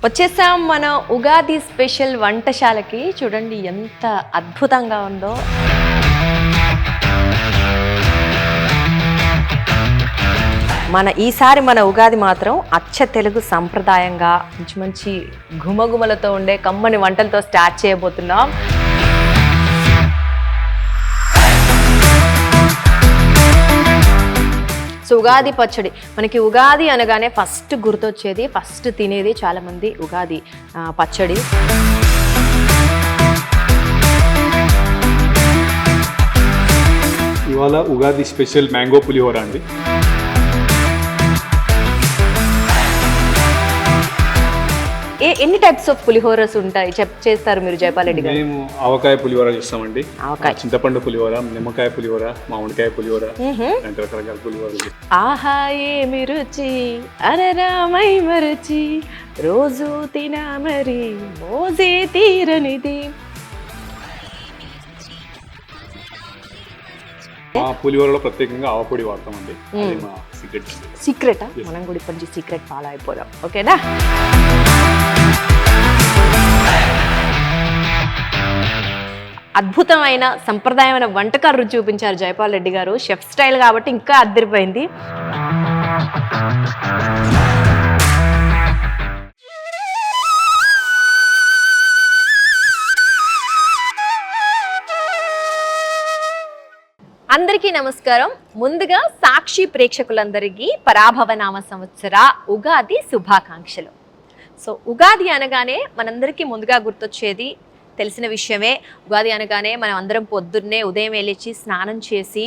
వచ్చేసాం మన ఉగాది స్పెషల్ వంటశాలకి. చూడండి ఎంత అద్భుతంగా ఉందో. ఈసారి మన ఉగాది మాత్రం అచ్చ తెలుగు సంప్రదాయంగా మంచి మంచి ఘుమఘుమలతో ఉండే కమ్మని వంటలతో స్టార్ట్ చేయబోతున్నాం. సో ఉగాది పచ్చడి, మనకి ఉగాది అనగానే ఫస్ట్ గుర్తొచ్చేది, ఫస్ట్ తినేది చాలామంది ఉగాది పచ్చడి. ఇవాళ ఉగాది స్పెషల్ మ్యాంగో పులిహోర అండి. ఎన్ని టైప్స్ ఆఫ్ పులిహోరస్ ఉంటాయి చేస్తారు మీరు జైపాల్ రెడ్డి గారు? మేము ఆవకాయ పులిహోర చేస్తామండి, చింతపండు పులిహోర, నిమ్మకాయ పులిహోర, మామిడికాయ పులిహోర, రకరకాల పులిహోర. ఆహా ఏమి రుచి అరరామై మరచి రోజు తినా మరి మోజే తీరనిది. మా పులిహోరలో ప్రత్యేకంగా ఆవపొడి వాడతామండి. మా సీక్రెటా? మనం కూడా ఇప్పటి నుంచి సీక్రెట్ ఫాలో అయిపోదాం, ఓకేనా? అద్భుతమైన సంప్రదాయమైన వంటకాలు రుచి చూపించారు జైపాల్ రెడ్డి గారు. షెఫ్ స్టైల్ కాబట్టి ఇంకా అద్దరిపోయింది. అందరికీ నమస్కారం. ముందుగా సాక్షి ప్రేక్షకులందరికీ పరాభవనామ సంవత్సర ఉగాది శుభాకాంక్షలు. సో ఉగాది అనగానే మనందరికీ ముందుగా గుర్తొచ్చేది తెలిసిన విషయమే. ఉగాది అనగానే మనం అందరం పొద్దున్నే ఉదయం లేచి స్నానం చేసి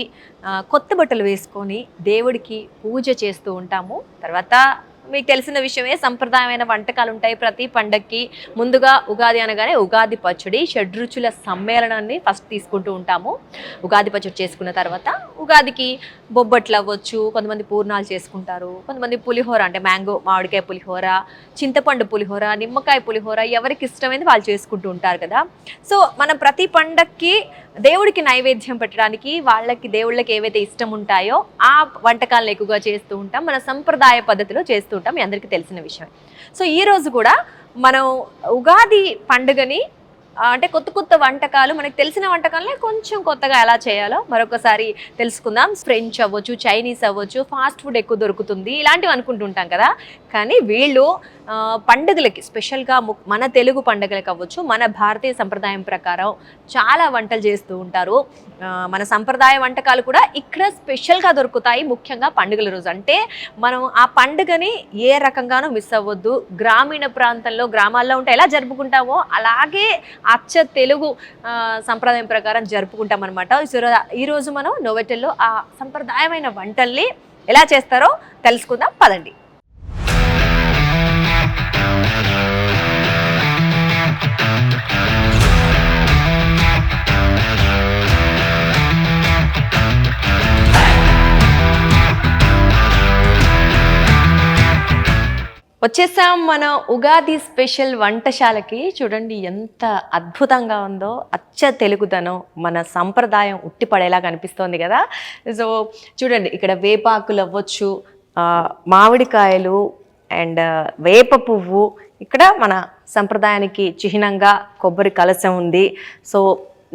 కొత్త బట్టలు వేసుకొని దేవుడికి పూజ చేస్తూ ఉంటాము. తర్వాత మీకు తెలిసిన విషయమే, సంప్రదాయమైన వంటకాలు ఉంటాయి ప్రతి పండగకి. ముందుగా ఉగాది అనగానే ఉగాది పచ్చడి, షడ్రుచుల సమ్మేళనాన్ని ఫస్ట్ తీసుకుంటూ ఉంటాము. ఉగాది పచ్చడి చేసుకున్న తర్వాత ఉగాదికి బొబ్బట్లు అవ్వచ్చు, కొంతమంది పూర్ణాలు చేసుకుంటారు, కొంతమంది పులిహోర అంటే మ్యాంగో మామిడికాయ పులిహోర, చింతపండు పులిహోర, నిమ్మకాయ పులిహోర, ఎవరికి ఇష్టమైంది వాళ్ళు చేసుకుంటూ ఉంటారు కదా. సో మనం ప్రతి పండగకి దేవుడికి నైవేద్యం పెట్టడానికి వాళ్ళకి దేవుళ్ళకి ఏవైతే ఇష్టం ఉంటాయో ఆ వంటకాలను ఎక్కువగా చేస్తూ ఉంటాం. మన సంప్రదాయ పద్ధతిలో చేస్తూ ఉంటాం, మీ అందరికీ తెలిసిన విషయం. సో ఈరోజు కూడా మనం ఉగాది పండుగని అంటే కొత్త కొత్త వంటకాలు, మనకు తెలిసిన వంటకాలనే కొంచెం కొత్తగా ఎలా చేయాలో మరొకసారి తెలుసుకుందాం. ఫ్రెంచ్ అవ్వచ్చు, చైనీస్ అవ్వచ్చు, ఫాస్ట్ ఫుడ్ ఎక్కువ దొరుకుతుంది, ఇలాంటివి అనుకుంటుంటాం కదా. కానీ వీళ్ళు పండుగలకి స్పెషల్గా మన తెలుగు పండుగలకు అవ్వచ్చు, మన భారతీయ సంప్రదాయం ప్రకారం చాలా వంటలు చేస్తూ ఉంటారు. మన సంప్రదాయ వంటకాలు కూడా ఇక్కడ స్పెషల్గా దొరుకుతాయి, ముఖ్యంగా పండుగల రోజు. అంటే మనం ఆ పండుగని ఏ రకంగానూ మిస్ అవ్వద్దు. గ్రామీణ ప్రాంతంలో, గ్రామాల్లో ఉంటే ఎలా జరుపుకుంటామో అలాగే అచ్చ తెలుగు సంప్రదాయం ప్రకారం జరుపుకుంటాం అనమాట. ఈరోజు మనం నోవెటెల్లో ఆ సంప్రదాయమైన వంటల్ని ఎలా చేస్తారో తెలుసుకుందాం, పదండి. వచ్చేసాం మన ఉగాది స్పెషల్ వంటశాలకి. చూడండి ఎంత అద్భుతంగా ఉందో, అచ్చ తెలుగుదనం, మన సంప్రదాయం ఉట్టిపడేలా కనిపిస్తోంది కదా. సో చూడండి, ఇక్కడ వేపాకులు అవ్వచ్చు, మామిడికాయలు అండ్ వేప పువ్వు, ఇక్కడ మన సంప్రదాయానికి చిహ్నంగా కొబ్బరి కలశం ఉంది. సో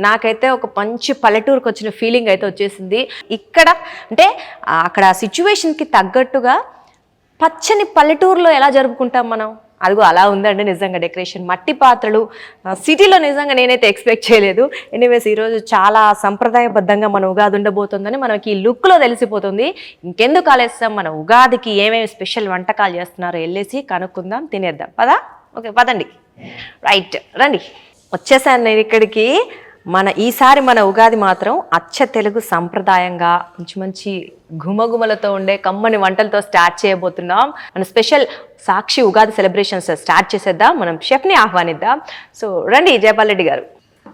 నాకైతే ఒక మంచి పల్లెటూరుకు వచ్చిన ఫీలింగ్ అయితే వచ్చేసింది. ఇక్కడ అంటే అక్కడ సిచ్యువేషన్కి తగ్గట్టుగా పచ్చని పల్లెటూరులో ఎలా జరుపుకుంటాం మనం, అదిగో అలా ఉందండి నిజంగా డెకరేషన్. మట్టి పాత్రలు, సిటీలో నిజంగా నేనైతే ఎక్స్పెక్ట్ చేయలేదు. ఎనీవేస్ ఈరోజు చాలా సంప్రదాయబద్ధంగా మన ఉగాది ఉండబోతుందని మనకి ఈ లుక్లో తెలిసిపోతుంది. ఇంకెందుకు ఆలస్యం, మన ఉగాదికి ఏమేమి స్పెషల్ వంటకాలు చేస్తున్నారో వెళ్ళేసి కనుక్కుందాం, తినేద్దాం పదా. ఓకే పదండి, రైట్ రండి. వచ్చేసాను నేను ఇక్కడికి. ఈసారి మన ఉగాది మాత్రం అచ్చ తెలుగు సంప్రదాయంగా మంచి మంచి ఘుమఘుమలతో ఉండే కమ్మని వంటలతో స్టార్ట్ చేయబోతున్నాం. మన స్పెషల్ సాక్షి ఉగాది సెలబ్రేషన్స్ స్టార్ట్ చేసేద్దాం. మనం షెఫ్ని ఆహ్వానిద్దాం. సో రండి జైపాల్ రెడ్డి గారు.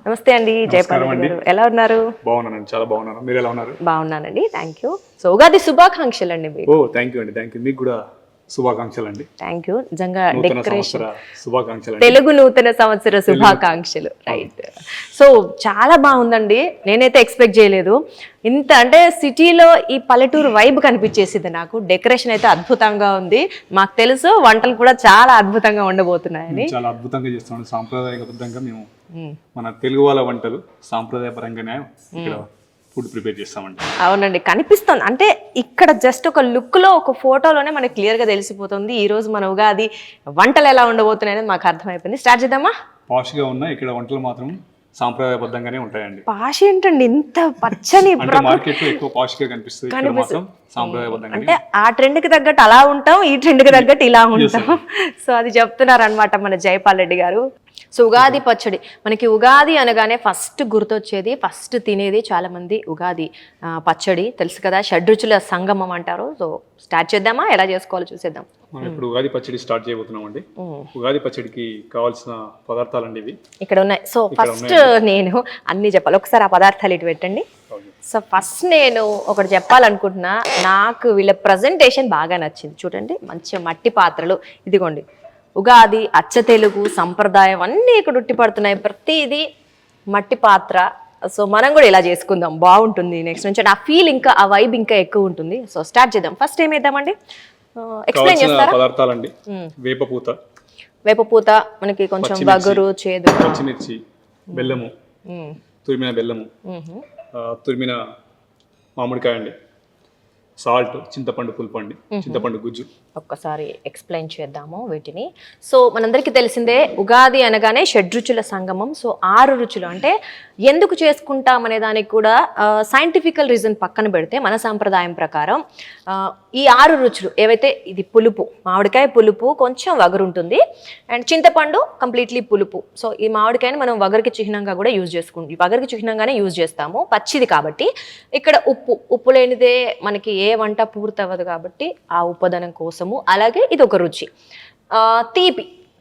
నమస్తే అండి జైపాల్ రెడ్డి గారు, ఎలా ఉన్నారు? బాగున్నానండి, చాలా బాగున్నాను. మీరు ఎలా ఉన్నారు? బాగున్నానండి, థ్యాంక్ యూ. సో ఉగాది శుభాకాంక్షలు అండి మీకు. ఓ థ్యాంక్ యూ అండి, థ్యాంక్ యూ. మీకు కూడా శుభాకాంక్షలు అండి. Thank you. నిజంగా నూతన డెకరేషన్ సంవత్సర శుభాకాంక్షలు. తెలుగు నూతన సంవత్సర శుభాకాంక్షలు. రైట్. సో చాలా బాగుందండి, నేనైతే ఎక్స్పెక్ట్ చేయలేదు ఇంత. అంటే సిటీలో ఈ పల్లెటూరు వైబ్ కనిపించేసింది నాకు. డెకరేషన్ అయితే అద్భుతంగా ఉంది. మాకు తెలుసు వంటలు కూడా చాలా అద్భుతంగా ఉండబోతున్నాయని. చాలా అద్భుతంగా చేస్తాం. సాంప్రదాయబద్ధంగా మేము మన తెలుగు వాళ్ళ వంటలు సాంప్రదాయపరంగానే ఇక్కడ ఫుడ్ ప్రిపేర్ చేస్తామండి. అవునండి, కనిపిస్తుంది. అంటే ఇక్కడ జస్ట్ ఒక లుక్ లో, ఒక ఫోటోలోనే మనకి క్లియర్ గా తెలిసిపోతుంది ఈ రోజు మన ఉగాది వంటలు ఎలా ఉండబోతున్నాయి అనేది మాకు అర్థమైపోయింది. స్టార్ట్ చేద్దామా? పాష్ గా ఉన్న ఇక్కడ వంటలు మాత్రం సాంప్రదాయబద్ధంగానే ఉంటాయండి. పాష్ ఏంటండి, ఇంత పచ్చని మార్కెట్ లో ఎక్కువ పాష్ గా కనిపిస్తుంది, ఇక్కడ మాత్రం సాంప్రదాయబద్ధంగా. అంటే ఆ ట్రెండ్ కి తగ్గట్టు అలా ఉంటాం, ఈ ట్రెండ్ కి తగ్గట్టు ఇలా ఉంటాం. సో అది చెప్తున్నారు అనమాట మన జైపాల్ రెడ్డి గారు. సో ఉగాది పచ్చడి, మనకి ఉగాది అనగానే ఫస్ట్ గుర్తొచ్చేది, ఫస్ట్ తినేది చాలా మంది ఉగాది పచ్చడి తెలుసు కదా, షడ్రుచుల సంగమం అంటారు. సో స్టార్ట్ చేద్దామా? ఎలా చేసుకోవాలో చూసేద్దాం. మనం ఇప్పుడు ఉగాది పచ్చడి స్టార్ట్ చేయబోతున్నామండి. ఉగాది పచ్చడికి కావాల్సిన పదార్థాలండి ఇవి ఇక్కడ ఉన్నాయి. సో ఫస్ట్ నేను అన్ని చెప్పాలి, ఒకసారి ఆ పదార్థాలు ఇటు పెట్టండి. సో ఫస్ట్ నేను ఒకటి చెప్పాలనుకుంటున్నా, నాకు వీళ్ళ ప్రజెంటేషన్ బాగా నచ్చింది. చూడండి, మంచి మట్టి పాత్రలు, ఇదిగోండి ఉగాది అచ్చ తెలుగు సంప్రదాయం అన్నీ ఇక్కడ ఉట్టిపడుతున్నాయి, ప్రతిదీ మట్టి పాత్ర. సో మనం కూడా ఇలా చేసుకుందాం, బాగుంటుంది. నెక్స్ట్ నుంచి ఆ ఫీల్ ఇంకా, ఆ వైబ్ ఇంకా ఎక్కువ ఉంటుంది. సో స్టార్ట్ చేద్దాం. ఫస్ట్ ఏమేద్దామండి, ఎక్స్ప్లెయిన్ చేస్తారా? పదార్థాలండి, వేపపూత, వేపపూత మనకి కొంచెం వగరు, చేదు, పచ్చిమిర్చి, బెల్లము, తురిమిన బెల్లము, తురిమిన మామిడికాయ అండి, సాల్ట్, చింతపండు పులుపు అండి, చింతపండు గుజ్జు. ఒక్కసారి ఎక్స్ప్లెయిన్ చేద్దాము వీటిని. సో మనందరికీ తెలిసిందే ఉగాది అనగానే షడ్రుచుల సంగమం. సో 6 రుచులు అంటే ఎందుకు చేసుకుంటాం అనే దానికి కూడా సైంటిఫికల్ రీజన్ పక్కన పెడితే, మన సాంప్రదాయం ప్రకారం ఈ 6 రుచులు ఏవైతే, ఇది పులుపు, మామిడికాయ పులుపు, కొంచెం వగరు ఉంటుంది, అండ్ చింతపండు కంప్లీట్లీ పులుపు. సో ఈ మామిడికాయని మనం వగరికి చిహ్నంగా కూడా యూజ్ చేసుకుంటాం, వగరికి చిహ్నంగానే యూజ్ చేస్తాము, పచ్చిది కాబట్టి. ఇక్కడ ఉప్పు లేనిదే మనకి ఏ వంట పూర్తవ్వదు కాబట్టి ఆ ఉప్పదనం కోసము. అలాగే ఇది ఒక రుచి.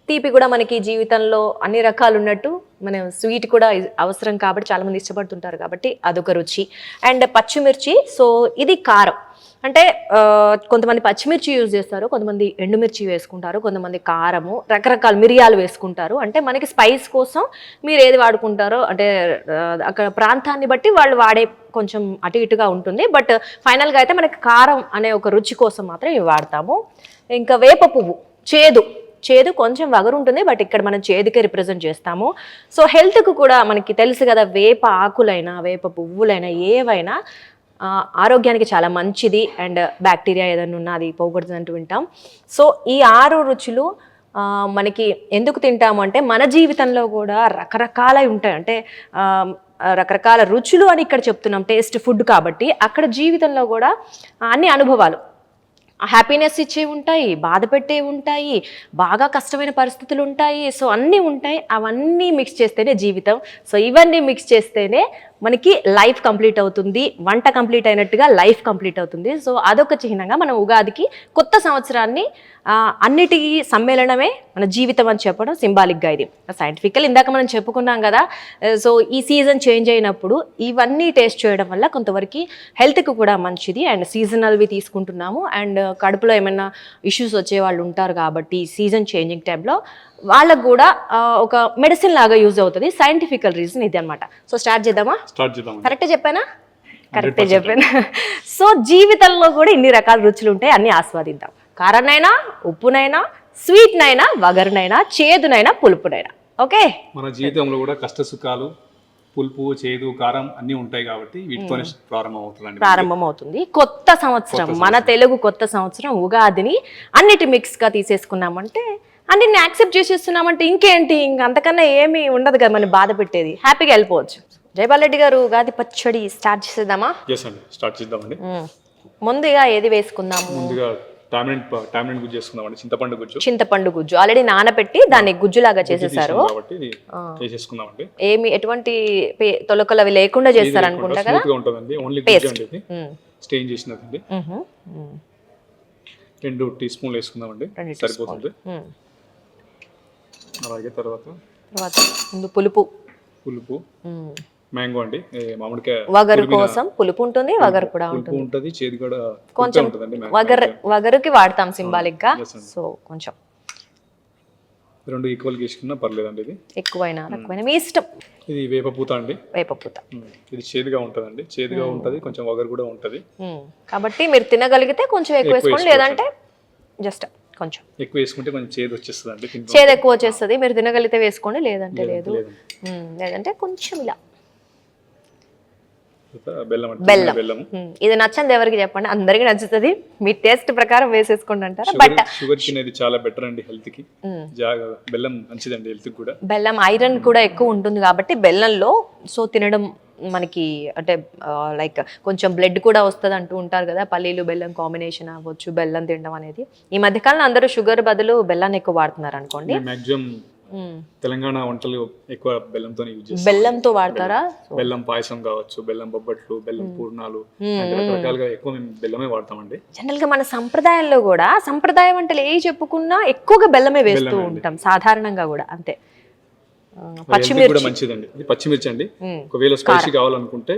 తీపి కూడా మనకి జీవితంలో అన్ని రకాలు ఉన్నట్టు మనం స్వీట్ కూడా అవసరం కాబట్టి చాలా మంది ఇష్టపడుతుంటారు కాబట్టి అదొక రుచి. అండ్ పచ్చిమిర్చి, సో ఇది కారం. అంటే కొంతమంది పచ్చిమిర్చి యూజ్ చేస్తారు, కొంతమంది ఎండుమిర్చి వేసుకుంటారు, కొంతమంది కారము, రకరకాల మిరియాలు వేసుకుంటారు. అంటే మనకి స్పైస్ కోసం మీరు ఏది వాడుకుంటారో, అంటే అక్కడ ప్రాంతాన్ని బట్టి వాళ్ళు వాడే కొంచెం అటు ఇటుగా ఉంటుంది. బట్ ఫైనల్గా అయితే మనకి కారం అనే ఒక రుచి కోసం మాత్రం ఇవి వాడతాము. ఇంకా వేప పువ్వు, చేదు కొంచెం వగరు ఉంటుంది, బట్ ఇక్కడ మనం చేదుకే రిప్రజెంట్ చేస్తాము. సో హెల్త్కు కూడా మనకి తెలుసు కదా, వేప ఆకులైనా వేప పువ్వులైనా ఏవైనా ఆరోగ్యానికి చాలా మంచిది. అండ్ బ్యాక్టీరియా ఏదైనా ఉన్నా అది పోకూడదు అంటూ వింటాం. సో ఈ 6 రుచులు మనకి ఎందుకు తింటాము అంటే, మన జీవితంలో కూడా రకరకాలవి ఉంటాయి. అంటే రకరకాల రుచులు అని ఇక్కడ చెప్తున్నాం, టేస్ట్ ఫుడ్ కాబట్టి. అక్కడ జీవితంలో కూడా అన్ని అనుభవాలు, హ్యాపీనెస్ ఇచ్చేవి ఉంటాయి, బాధ పెట్టేవి ఉంటాయి, బాగా కష్టమైన పరిస్థితులు ఉంటాయి. సో అన్నీ ఉంటాయి, అవన్నీ మిక్స్ చేస్తేనే జీవితం. సో ఇవన్నీ మిక్స్ చేస్తేనే మనకి లైఫ్ కంప్లీట్ అవుతుంది, వంట కంప్లీట్ అయినట్టుగా లైఫ్ కంప్లీట్ అవుతుంది. సో అదొక చిహ్నంగా మనం ఉగాదికి, కొత్త సంవత్సరాన్ని, అన్నిటి సమ్మేళనమే మన జీవితం అని చెప్పడం సింబాలిక్గా. ఇది సైంటిఫికల్ ఇందాక మనం చెప్పుకున్నాం కదా. సో ఈ సీజన్ చేంజ్ అయినప్పుడు ఇవన్నీ టేస్ట్ చేయడం వల్ల కొంతవరకు హెల్త్కి కూడా మంచిది. అండ్ సీజనల్వి తీసుకుంటున్నాము, అండ్ కడుపులో ఏమైనా ఇష్యూస్ వచ్చే వాళ్ళు ఉంటారు కాబట్టి సీజన్ చేంజింగ్ టైంలో వాళ్ళకు కూడా ఒక మెడిసిన్ లాగా యూజ్ అవుతుంది. సైంటిఫికల్ రీజన్ ఇది అనమాట. సో స్టార్ట్ చేద్దామా? కరెక్టే చెప్పానా? కరెక్టే చెప్పాను. సో జీవితంలో కూడా ఇన్ని రకాల రుచులు ఉంటాయి, అన్ని ఆస్వాదిద్దాం. కారనైనా, ఉప్పునైనా, స్వీట్నైనా, వగరునైనా, చేదునైనా, పులుపునైనా. ఓకే, మన జీవితంలో కూడా కష్ట సుఖాలు, పులుపు, చేదు, కారం అన్ని ఉంటాయి కాబట్టి వీటితోనే ప్రారంభమవుతుంది కొత్త సంవత్సరం. మన తెలుగు కొత్త సంవత్సరం ఉగాదిని అన్నిటి మిక్స్ గా తీసేసుకున్నామంటే, అన్నిటిని యాక్సెప్ట్ చేసేస్తున్నామంటే ఇంకేంటి, అంతకన్నా ఏమీ ఉండదు కదా మనం బాధ పెట్టేది. హ్యాపీగా వెళ్ళిపోవచ్చు. జైపాల్ రెడ్డి గారు, ఉగాది పచ్చడి స్టార్ట్ చేసేద్దామా? స్టార్ట్ చేద్దామండి. ముందుగా ఏది వేసుకుందాము? ముందుగా టామరెంట్ గుజ్జు చేసుకుందామండి, చింతపండు గుజ్జు ఆల్రెడీ నానబెట్టి దాన్ని గుజ్జులాగా చేసేసారు. ఏమి ఎటువంటి తొలకలు అవి లేకుండా చేస్తారు అనుకుంటా కదా. స్టెయిన్ చేసినదండి. 2 టీ స్పూన్లు వేసుకుందామండి, సరిపోతుంది. అలాగే తర్వాత పులుపు, మ్యాంగో అండి, మామిడికాయ వగరు కోసం పులుపు ఉంటుంది, వగరు కూడా పులుపు ఉంటుంది. ఉంటుంది, చేదు కూడా కొంచెం ఉంటుందండి. వగరుకి వాడతాం సింబాలిక్ గా, సో కొంచెం 2 ఈక్వల్ తీసుకున్నా పర్లేదండి. ఇది ఎక్కువైనా తక్కువైనా మీ ఇష్టం. ఇది వేప పూత అండి. వేప పూత ఇది చేదుగా ఉంటుందండి, చేదుగా ఉంటుంది, కొంచెం వగరు కూడా ఉంటుంది. కాబట్టి మీరు తినగలిగితే కొంచెం ఎక్కువ వేసుకోండి, లేదంటే జస్ట్ కొంచెం ఎక్కువ వేసుకుంటే కొంచెం చేదు వచ్చేస్తుంది అండి. చేదు ఎక్కువ వచ్చేస్తుంది, మీరు తినగలిగితే వేసుకోండి, లేదంటే లేదు. లేదంటే కొంచెం ఇలా బెల్లం. ఇది నచ్చంది ఎవరికి చెప్పండి, అందరికి నచ్చుతుంది. మీ టేస్ట్ ప్రకారం వేసేసుకోండి అంటారా. బట్ షుగర్ తినేది చాలా బెటర్ అండి హెల్త్ కి. బెల్లం మంచిదండి హెల్త్ కూడా. బెల్లం ఐరన్ కూడా ఎక్కువ ఉంటుంది కాబట్టి బెల్లంలో సో తినడం మనకి అంటే లైక్ కొంచెం బ్లడ్ కూడా వస్తుంది అంటూ ఉంటారు కదా, పల్లీలు బెల్లం కాంబినేషన్ అవ్వచ్చు బెల్లం తినడం అనేది. ఈ మధ్యకాలంలో అందరూ షుగర్ బదులు బెల్లాన్ని ఎక్కువ వాడుతున్నారు అనుకోండి. మాక్సిమం తెలంగాణ వంటలు ఎక్కువ బెల్లంతో యూజ్ చేస్తారు. బెల్లంతో వాడతారా? బెల్లం పాయసం కావచ్చు, బెల్లం బొబ్బట్లు, బెల్లం పూర్ణాలు, రకరకాలుగా ఎక్కువ మేము బెల్లమే వాడతామండి. జనరల్ గా మన సంప్రదాయంలో కూడా సంప్రదాయ వంటలు ఏ చెప్పుకున్నా ఎక్కువగా బెల్లమే వేస్తూ ఉంటాం సాధారణంగా కూడా. అంతే. పచ్చిమిర్చి కూడా మంచిదండి. ఇది పచ్చిమిర్చి అండి. ఒకవేళ స్పైసీ కావాలనుకుంటే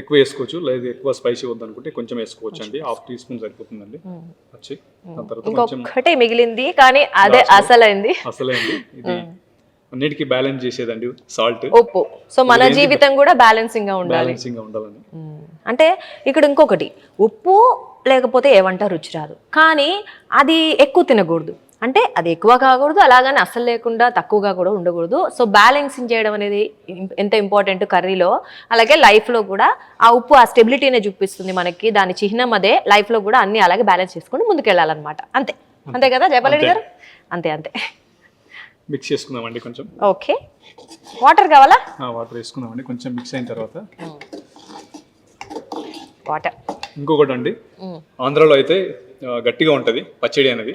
ఎక్కువ వేసుకోవచ్చు, లేదు ఎక్కువ స్పైసీ వద్దనుకుంటే కొంచెం వేసుకోవచ్చు అండి. 1/2 టీ స్పూన్ సరిపోతుందండి. వచ్చి దాని తర్వాత ఇంకొకటే మిగిలింది కానీ అదే అసలైంది. ఇది అన్నిటికీ బ్యాలెన్స్ చేసేదండి సాల్ట్, ఉప్పు. సో మన జీవితం కూడా బ్యాలెన్సింగ్ గా ఉండాలి. అంటే ఇక్కడ ఇంకొకటి, ఉప్పు లేకపోతే ఏమంటా రుచి రాదు, కానీ అది ఎక్కువ తినకూడదు. అంటే అది ఎక్కువ కాకూడదు, అలాగని అస్సలు లేకుండా తక్కువగా కూడా ఉండకూడదు. సో బ్యాలెన్సింగ్ చేయడం అనేది ఎంత ఇంపార్టెంట్ కర్రీలో, అలాగే లైఫ్లో కూడా. ఆ ఉప్పు ఆ స్టెబిలిటీనే చూపిస్తుంది మనకి, దాని చిహ్నం అదే. లైఫ్లో కూడా అన్ని అలాగే బ్యాలెన్స్ చేసుకుని ముందుకు వెళ్ళాలన్నమాట. అంతే అంతే కదా జయపాలరెడ్డి గారు? అంతే అంతే. మిక్స్ చేసుకుందామండి కొంచెం. ఓకే, వాటర్ కావాలా? వాటర్ వేసుకుందామండి కొంచెం. మిక్స్ అయిన తర్వాత వాటర్. ఇంకొకటి అండి, ఆంధ్రాలో అయితే గట్టిగా ఉంటది పచ్చడి అనేది,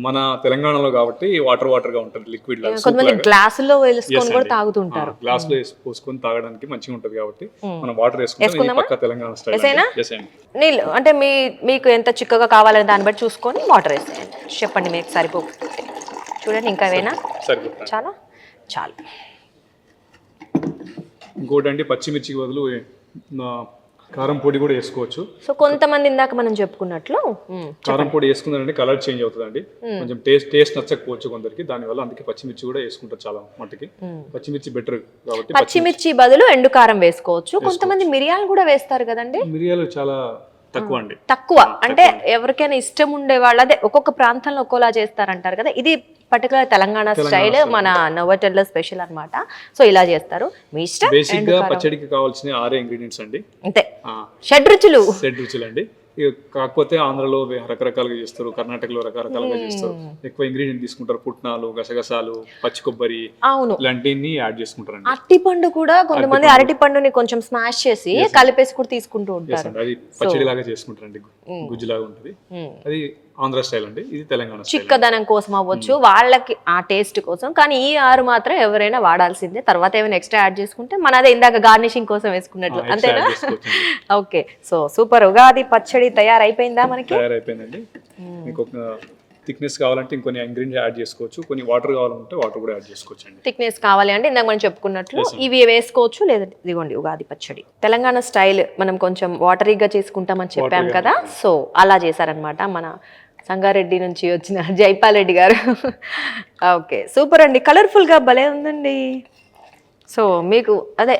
మన తెలంగాణలో కాబట్టి వాటర్ వాటర్ గా ఉంటది, లిక్విడ్ లాగా. కొంతమంది గ్లాసులో వేసుకొని కూడా తాగుతుంటారు. గ్లాస్ లో పోసుకొని తాగడానికి మంచిగా ఉంటది కాబట్టి మనం వాటర్ వేసుకుంటాం. పక్క తెలంగాణ స్టైల్. నీళ్ళు అంటే మీకు ఎంత చిక్కగా కావాలని దాన్ని బట్టి చూసుకొని వాటర్ వేసేయండి. చెప్పండి మీకు సరిపోతుంది. చూడండి ఇంకా ఏమైనా సరిపోతుంది. చాలా చాలు. ఇంకోటి అండి, పచ్చిమిర్చికి బదులు కారం పొడి కూడా వేసుకోవచ్చు. సో కొంతమంది ఇందాక మనం చెప్పుకున్నట్లు కారం పొడి వేసుకున్నారంటే కలర్ చేంజ్ అవుతుందండి, కొంచెం టేస్ట్ నచ్చకపోవచ్చు కొందరికి, దానివల్ల అందుకే పచ్చిమిర్చి కూడా వేసుకుంటారు చాలా మట్టుకి. పచ్చిమిర్చి బెటర్ కాబట్టి పచ్చిమిర్చి బదులు ఎండు కారం వేసుకోవచ్చు. కొంతమంది మిరియాలు కూడా వేస్తారు కదండి. మిరియాలు చాలా తక్కువ అండి. తక్కువ అంటే ఎవరికైనా ఇష్టం ఉండే వాళ్ళు, అదే ఒక్కొక్క ప్రాంతంలో ఒక్కోలా చేస్తారంటారు కదా. ఇది పర్టికులర్ తెలంగాణ స్టైల్, మన నోవోటెల్ స్పెషల్ అన్నమాట. సో ఇలా చేస్తారు, మీ ఇష్టం. బేసిక్ గా పచ్చడికి కావాల్సిన 6 ఇంగ్రీడియంట్స్ అండి. అంతే, షడ్రుచులు అండి. కాకపోతే ఆంధ్రలో రకరకాలుగా చేస్తారు, కర్ణాటకలో రకరకాలుగా చేస్తారు. ఎక్కువ ఇంగ్రీడియంట్ తీసుకుంటారు, పుట్నాలు, గసగసాలు, పచ్చి కొబ్బరి, అవును, ఇలాంటివన్నీ యాడ్ చేసుకుంటారు. అరటి పండు కూడా కొంతమంది అరటి పండుని కొంచెం స్మాష్ చేసి కలిపేసి కూడా తీసుకుంటూ ఉంటారు. అది పచ్చడి లాగా చేసుకుంటారండి, గుజ్జులాగా ఉంటది. అది ఆంధ్ర స్టైల్ అండి, ఇది తెలంగాణ స్టైల్. చిక్కదనం కోసం అవ్వచ్చు వాళ్ళకి, ఆ టేస్ట్ కోసం. కానీ ఈ 6 మాత్రం ఎవరైనా వాడాల్సిందే. తర్వాత ఏమైనా ఎక్స్ట్రా యాడ్ చేసుకుంటే మనదే ఇందాక గార్నిషింగ్ కోసం వేసుకున్నట్లు, అంతేనా? Okay, so super. ఉగాది పచ్చడి తయారైపోయిందా? మనకి తయారైపోయిందండి. మీకు ఒక థిక్నెస్ కావాలంటే ఇంకొన్ని ఇంగ్రీడియంట్స్ యాడ్ చేసుకోవచ్చు, కొన్ని వాటర్ కావాలంటే వాటర్ కూడా యాడ్ చేసుకోవచ్చు అండి. థిక్నెస్ కావాలి అంటే ఇందాక మనం చెప్పుకున్నట్లు ఇవి వేసుకోవచ్చు, లేదంటే ఇదిగోండి ఉగాది పచ్చడి తెలంగాణ స్టైల్. మనం కొంచెం వాటరీగా చేసుకుంటామని చెప్పాం కదా, సో అలా చేశారనమాట మన సంగారెడ్డి నుంచి వచ్చిన జైపాలరెడ్డి గారు. ఓకే, సూపర్ అండి. కలర్ఫుల్గా భలే ఉందండి. సో మీకు అదే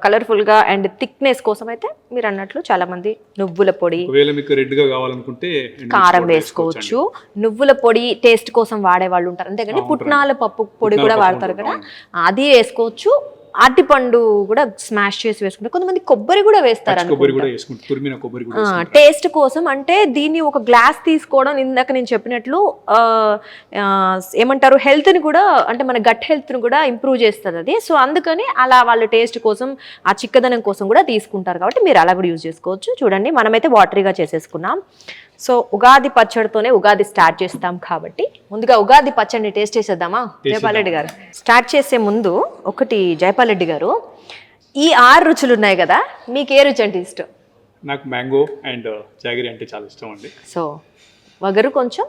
కలర్ఫుల్గా అండ్ థిక్నెస్ కోసం అయితే మీరు అన్నట్లు చాలా మంది నువ్వుల పొడి, రెడ్ గా కావాలనుకుంటే కారం వేసుకోవచ్చు. నువ్వుల పొడి టేస్ట్ కోసం వాడే వాళ్ళు ఉంటారు, అంతేగాని పుట్నాల పప్పు పొడి కూడా వాడతారు కదా, అది వేసుకోవచ్చు. అరటిపండు కూడా స్మాష్ చేసి వేసుకుంటారు. కొంతమంది కొబ్బరి కూడా వేస్తారు టేస్ట్ కోసం. అంటే దీన్ని ఒక గ్లాస్ తీసుకోవడం, ఇందాక నేను చెప్పినట్లు ఏమంటారు, హెల్త్ ని కూడా, అంటే మన గట్ హెల్త్ ని కూడా ఇంప్రూవ్ చేస్తుంది అది. సో అందుకని అలా వాళ్ళు టేస్ట్ కోసం, ఆ చిక్కదనం కోసం కూడా తీసుకుంటారు. కాబట్టి మీరు అలా కూడా యూజ్ చేసుకోవచ్చు. చూడండి, మనమైతే వాటరీగా చేసేసుకున్నాం. సో ఉగాది పచ్చడితోనే ఉగాది స్టార్ట్ చేస్తాం కాబట్టి ముందుగా ఉగాది పచ్చడిని టేస్ట్ చేసేద్దామా జయపాలరెడ్డి గారు? స్టార్ట్ చేసే ముందు ఒకటి, జయపాలరెడ్డి గారు, ఈ 6 రుచులు ఉన్నాయి కదా, మీకు ఏ రుచి అంటే ఇష్టం? నాకు మ్యాంగో అండ్ జాగరి అంటే చాలా ఇష్టం అండి. సో వగరు కొంచెం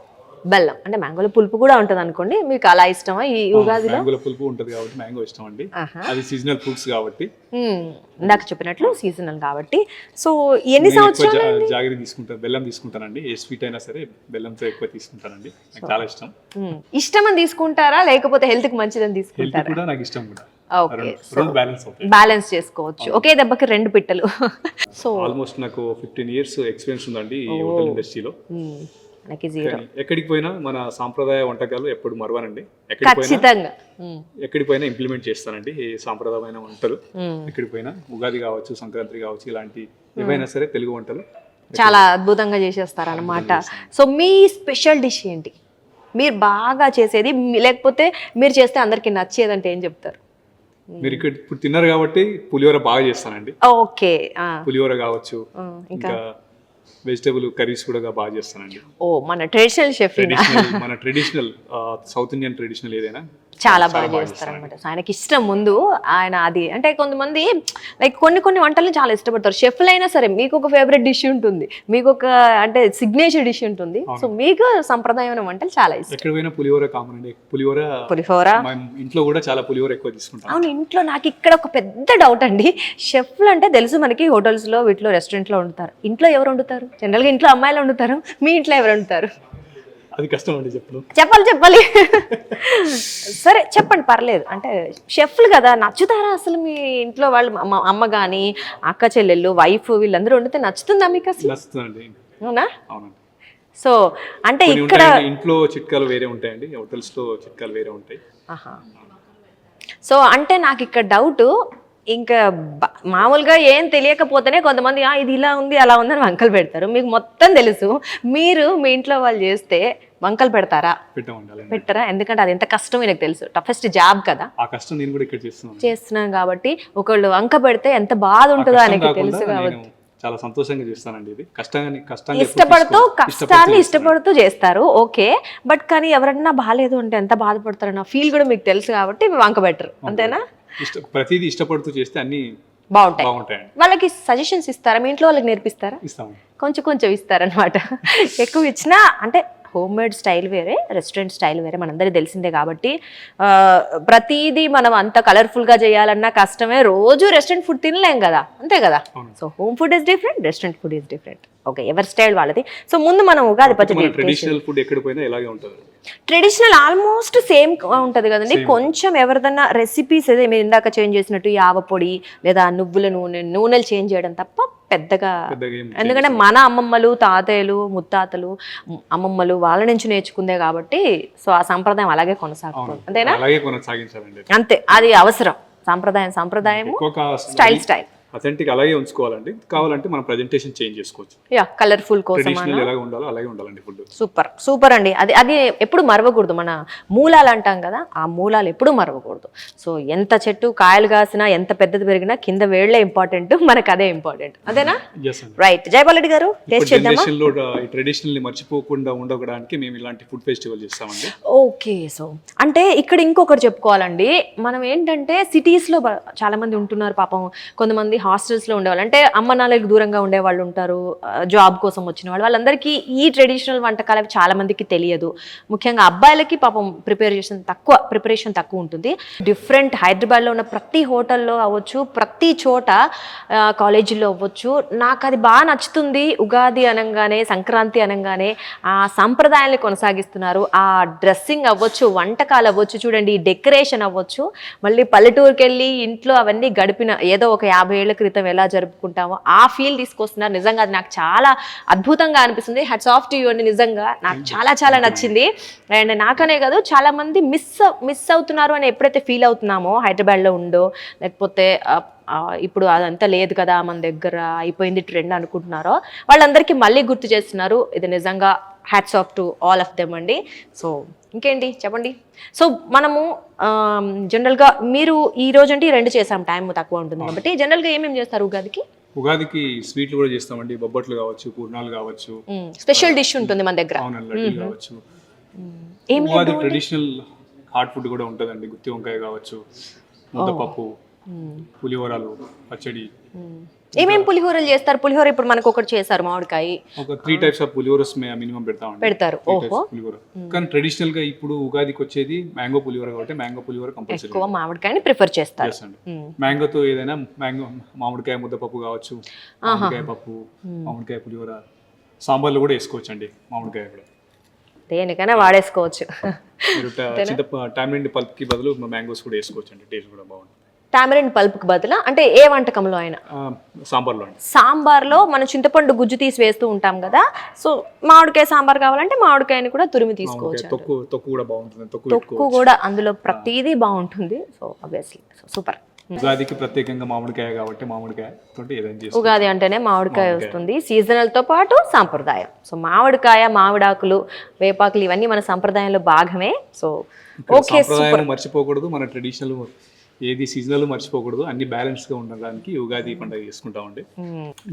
బెల్లం అంటే మ్యాంగోలో పులుపు కూడా ఉంటుంది అనుకోండి, మీకు అలా ఇష్టమా ఈ ఉగాదిలో? మ్యాంగోలో పులుపు ఉంటుంది కాబట్టి మ్యాంగో ఇష్టం అండి. అది సీజనల్ ఫ్రూట్స్ కాబట్టి, ఇందాక చెప్పినట్లు సీజనల్ కాబట్టి. సో ఎన్ని సంవత్సరాలు జాగ్రత్త తీసుకుంటాను, బెల్లం తీసుకుంటానండి. ఏ స్వీట్ అయినా సరే బెల్లంతో ఎక్కువ తీసుకుంటానండి, నాకు చాలా ఇష్టం. ఇష్టం అని తీసుకుంటారా లేకపోతే హెల్త్ కి మంచిదని హెల్త్ తీసుకుంటారా? కూడా నాకు ఇష్టం కూడా. ఓకే, రెండు బ్యాలెన్స్ అవుతాయి, బ్యాలెన్స్ చేసుకోవచ్చు, ఒకే దెబ్బకి రెండు పిట్టలు. సో ఆల్మోస్ట్ నాకు 15 years ఎక్స్పీరియన్స్ ఉందండి ఈ హోటల్ ఇండస్ట్రీలో. మనకి జీరో. ఎక్కడికి పోయినా మన సాంప్రదాయ వంటకాలు ఎప్పుడు మరవనండి. ఎక్కడికి ఖచ్చితంగా పోయినా ఇంప్లిమెంట్ చేస్తానండి ఈ సాంప్రదాయమైన వంటలు. ఎక్కడికి పోయినా ఉగాది కావచ్చు, సంక్రాంతి కావచ్చు, ఇలాంటి ఏవైనా సరే తెలుగు వంటలు చాలా అద్భుతంగా చేసేస్తారు అన్నమాట. సో మీ స్పెషల్ డిష్ ఏంటి, మీరు బాగా చేసేది, లేకపోతే మీరు చేస్తే అందరికి నచ్చేదంటే ఏం చెప్తారు? మీరు ఇక్కడ ఇప్పుడు తిన్నారు కాబట్టి పులిహోర బాగా చేస్తానండి. ఓకే, పులిహోర కావచ్చు, ఇంకా వెజిటబుల్ కర్రీస్ కూడా బాగా చేస్తానండి. ఓ మన ట్రెడిషనల్ షెఫ్, మన ట్రెడిషనల్ సౌత్ ఇండియన్ ట్రెడిషనల్ ఏదైనా చాలా బాగా చేస్తారు అనమాట. సో ఆయనకి ఇష్టం ముందు ఆయన అది, అంటే కొంతమంది లైక్ కొన్ని వంటలు చాలా ఇష్టపడతారు షెఫ్లు అయినా సరే. మీకు ఒక ఫేవరెట్ డిష్ ఉంటుంది, మీకు ఒక అంటే సిగ్నేచర్ డిష్ ఉంటుంది. సో మీకు సంప్రదాయమైన వంటలు చాలా ఇష్టం. ఎక్కడ పోయినా పులిహోర కామన్ అండి. పులిహోర ఇంట్లో కూడా చాలా పులిహోర ఎక్కువ తీసుకుంటాం. అవును, ఇంట్లో నాకు ఇక్కడ ఒక పెద్ద డౌట్ అండి. షెఫ్లు అంటే తెలుసు మనకి హోటల్స్ లో వీటిలో రెస్టారెంట్లో వండుతారు, ఇంట్లో ఎవరు వండుతారు? జనరల్గా ఇంట్లో అమ్మాయిలు వండుతారు, మీ ఇంట్లో ఎవరు వండుతారు? అది కష్టం అండి చెప్పాలి. సరే చెప్పండి, పర్లేదు. అంటే షెఫ్లు కదా, నచ్చుతారా అసలు మీ ఇంట్లో వాళ్ళు? అమ్మ కానీ అక్క చెల్లెళ్ళు వైఫ్ వీళ్ళందరూ వండితే నచ్చుతుందా మీకు అసలు? నచ్చుతుందండి. అవునా? అవునండి. సో అంటే ఇక్కడ ఇంట్లో చిట్కాలు వేరే ఉంటాయండి, హోటల్స్ లో చిట్కాలు వేరే ఉంటాయి. సో అంటే నాకు ఇక్కడ డౌట్, ఇంకా మామూలుగా ఏం తెలియకపోతేనే కొంతమంది ఇది ఇలా ఉంది అలా ఉందని వంకలు పెడతారు. మీకు మొత్తం తెలుసు, మీరు మీ ఇంట్లో వాళ్ళు చేస్తే వంకలు పెడతారా? పెట్టరా? ఎందుకంటే అది ఎంత కష్టం నాకు తెలుసు, టఫెస్ట్ జాబ్ కదా. ఆ కష్టం నేను కూడా ఇక్కడ చేస్తున్నాను కాబట్టి ఒకళ్ళు వంక పెడితే ఎంత బాధ ఉంటుందో ఆయనకి తెలుసు కాబట్టి చాలా సంతోషంగా చేస్తానండి. ఇది కష్టాన్ని కష్టాన్ని ఇష్టపడుతూ చేస్తారు, ఓకే. బట్ కానీ ఎవరన్నా బాగాలేదు అంటే ఎంత బాధపడతారు నా ఫీల్ కూడా మీకు తెలుసు కాబట్టి వంక బెటర్, అంతేనా? ప్రతిదీ ఇష్టపడుతూ చేస్తే అన్ని బాగుంటాయి. వాళ్ళకి సజెషన్స్ ఇస్తారా? మీ ఇంట్లో వాళ్ళకి నేర్పిస్తారా? కొంచెం ఇస్తారనమాట. ఎక్కువ ఇచ్చినా అంటే హోమ్ మేడ్ స్టైల్ వేరే, రెస్టారెంట్ స్టైల్ వేరే, మనందరికీ తెలిసిందే కాబట్టి ప్రతిదీ మనం అంత కలర్ఫుల్గా చేయాలన్నా కష్టమే. రోజు రెస్టారెంట్ ఫుడ్ తినలేం కదా, అంతే కదా. So home food is different, restaurant food is different. Okay, ఎవరి స్టైల్ వాళ్ళది. సో ముందు మనం ఉగాది పచ్చడి, ట్రెడిషనల్ ఫుడ్ ఎక్కడ పోయినా ఇలాగే ఉంటుంది. ట్రెడిషనల్ ఆల్మోస్ట్ సేమ్ ఉంటుంది కదండి. కొంచెం ఎవరిదన్నా రెసిపీస్ ఏదో మీరు ఇందాక చేంజ్ చేసినట్టు యావ పొడి లేదా నువ్వుల నూనెలు చేంజ్ చేయడం తప్ప పెద్దగా. ఎందుకంటే మన అమ్మమ్మలు తాతయ్యలు ముత్తాతలు అమ్మమ్మలు వాళ్ళ నుంచి నేర్చుకుందే కాబట్టి సో ఆ సంప్రదాయం అలాగే కొనసాగుతుంది, అంతేనా? అంతే, అది అవసరం. సాంప్రదాయం స్టైల్ అథెంటిక్ అలాగే ఉంచుకోవాలండి. కావాలంటే మనం ప్రెజెంటేషన్ చేంజ్ చేసుకోవచ్చు. కలర్ఫుల్ కోసం ఎలాగ ఉండాలో అలాగే ఉండాలండి ఫుడ్. సూపర్ అండి. అది ఎప్పుడు మరవకూడదు. మన మూలాలు అంటాం కదా, ఆ మూలాలు ఎప్పుడు మరవకూడదు. సో ఎంత చెట్టు కాయలు కాసినా ఎంత పెద్దది పెరిగినా కింద వేళ్లే ఇంపార్టెంట్, మనకు అదే ఇంపార్టెంట్, అంతేనా? రైట్. జయపాల్ రెడ్డి గారు, టేస్ట్ చేద్దామా? ట్రెడిషనల్ ని మర్చిపోకుండా ఉండడానికి మేము ఇలాంటి ఫుడ్ ఫెస్టివల్ చేస్తామండి. ఓకే, సో అంటే ఇక్కడ ఇంకొకటి చెప్పుకోవాలండి. మనం ఏంటంటే సిటీస్ లో చాలా మంది ఉంటున్నారు పాపం, కొంతమంది హాస్టల్స్లో ఉండేవాళ్ళు, అంటే అమ్మ నాన్నలకు దూరంగా ఉండేవాళ్ళు ఉంటారు, జాబ్ కోసం వచ్చిన వాళ్ళు, వాళ్ళందరికీ ఈ ట్రెడిషనల్ వంటకాలు చాలా మందికి తెలియదు. ముఖ్యంగా అబ్బాయిలకి పాపం ప్రిపరేషన్ తక్కువ ఉంటుంది. డిఫరెంట్ హైదరాబాద్లో ఉన్న ప్రతి హోటల్లో అవ్వచ్చు, ప్రతి చోట కాలేజీల్లో అవ్వచ్చు, నాకు అది బాగా నచ్చుతుంది. ఉగాది అనగానే, సంక్రాంతి అనగానే ఆ సంప్రదాయాన్ని కొనసాగిస్తున్నారు. ఆ డ్రెస్సింగ్ అవ్వచ్చు, వంటకాలు అవ్వచ్చు, చూడండి డెకరేషన్ అవ్వచ్చు, మళ్ళీ పల్లెటూరుకి వెళ్ళి ఇంట్లో అవన్నీ గడిపిన ఏదో ఒక 50 ఏళ్ల క్రితం ఎలా జరుపుకుంటామో ఆ ఫీల్ తీసుకొస్తున్నారు. నిజంగా అది నాకు చాలా అద్భుతంగా అనిపిస్తుంది. హ్యాట్స్ ఆఫ్ టు యూ అండి, నిజంగా నాకు చాలా నచ్చింది. అండ్ నాకనే కాదు చాలా మంది మిస్ అవుతున్నారు అని ఎప్పుడైతే ఫీల్ అవుతున్నామో, హైదరాబాద్లో ఉండో లేకపోతే ఇప్పుడు అదంతా లేదు కదా మన దగ్గర, అయిపోయింది ట్రెండ్ అనుకుంటున్నారో, వాళ్ళందరికీ మళ్ళీ గుర్తు చేస్తున్నారు. ఇది నిజంగా hats off to all of them అండి. సో ఇంకేంటి చెప్పండి. సో మనము జనరల్గా మీరు ఈ రోజు అంటే 2 చేసాం, టైం తక్కువ ఉంటుంది కాబట్టి జనరల్గా ఏమేమి చేస్తారు ఉగాదికి స్వీట్లు కూడా చేస్తామండి. బొబ్బట్లు కావచ్చు, పూర్ణాలు కావచ్చు, స్పెషల్ డిష్ ఉంటుంది మన దగ్గర. ఉగాది ట్రెడిషనల్ హాట్ ఫుడ్ కూడా ఉంటుందండి. గుత్తి వంకాయ కావచ్చు, ముద్దపప్పు, పులిహోరాలు, పచ్చడి, ఏమేం పులిహోరలు చేస్తారు? పులిహోర ఇప్పుడు మనకు ఒకటి చేశారు మామిడికాయ. ఒక 3 టైప్స్ ఆఫ్ పులిహోరస్ మినిమం పెడతామండి. పెడతారు. ఓహో. పులిహోర కానీ ట్రెడిషనల్ గా ఇప్పుడు ఉగాదికి వచ్చేది మ్యాంగో పులిహోర కాబట్టి మ్యాంగో పులిహోర కంపల్సరీ. ఎక్కువ మామిడికాయని ప్రిఫర్ చేస్తారు. మ్యాంగోతో ఏదైనా మామిడికాయ ముద్దపప్పు కావచ్చు, మామిడికాయ పప్పు, మామిడికాయ పులిహోర, సాంబార్లో కూడా వేసుకోవచ్చు అండి. మామిడికాయ కూడా దేనికైనా వాడేసుకోవచ్చు. టామరిండ్ పల్ప్ కి బదులు మ్యాంగోస్ కూడా వేసుకోవచ్చు అండి. టేస్ట్ కూడా బాగుంటుంది. టామరిన్ పల్ప్ కి బదులు అంటే ఏ వంటకంలో అయినా? సాంబార్లో అండి. సాంబార్లో మనం చింతపండు గుజ్జు తీసి వేస్తూ ఉంటాం కదా, సో మామిడికాయ సాంబార్ కావాలంటే మామిడికాయని కూడా తురిమి తీసుకోవచ్చు. తొక్కు కూడా బాగుంటుంది. తొక్కు కూడా అందులో ప్రతిదీ బాగుంటుంది. So obviously super. ఉగాదికి ప్రత్యేకంగా మామిడికాయ కాబట్టి మామిడికాయ తోటి ఏదైనా చేసుకోవచ్చు. ఉగాది అంటేనే మామిడికాయ వస్తుంది. సీజనల్ తో పాటు సాంప్రదాయం. సో మామిడికాయ, మామిడాకులు, వేపాకులు ఇవన్నీ మన సంప్రదాయంలో భాగమే. So okay, super. మర్చిపోకూడదు మన ట్రెడిషనల్, ఏది సీజనల్ మర్చిపోకూడదు. అన్ని బ్యాలెన్స్ గా ఉండడానికి ఉగాది పండుగ చేసుకుంటామండి.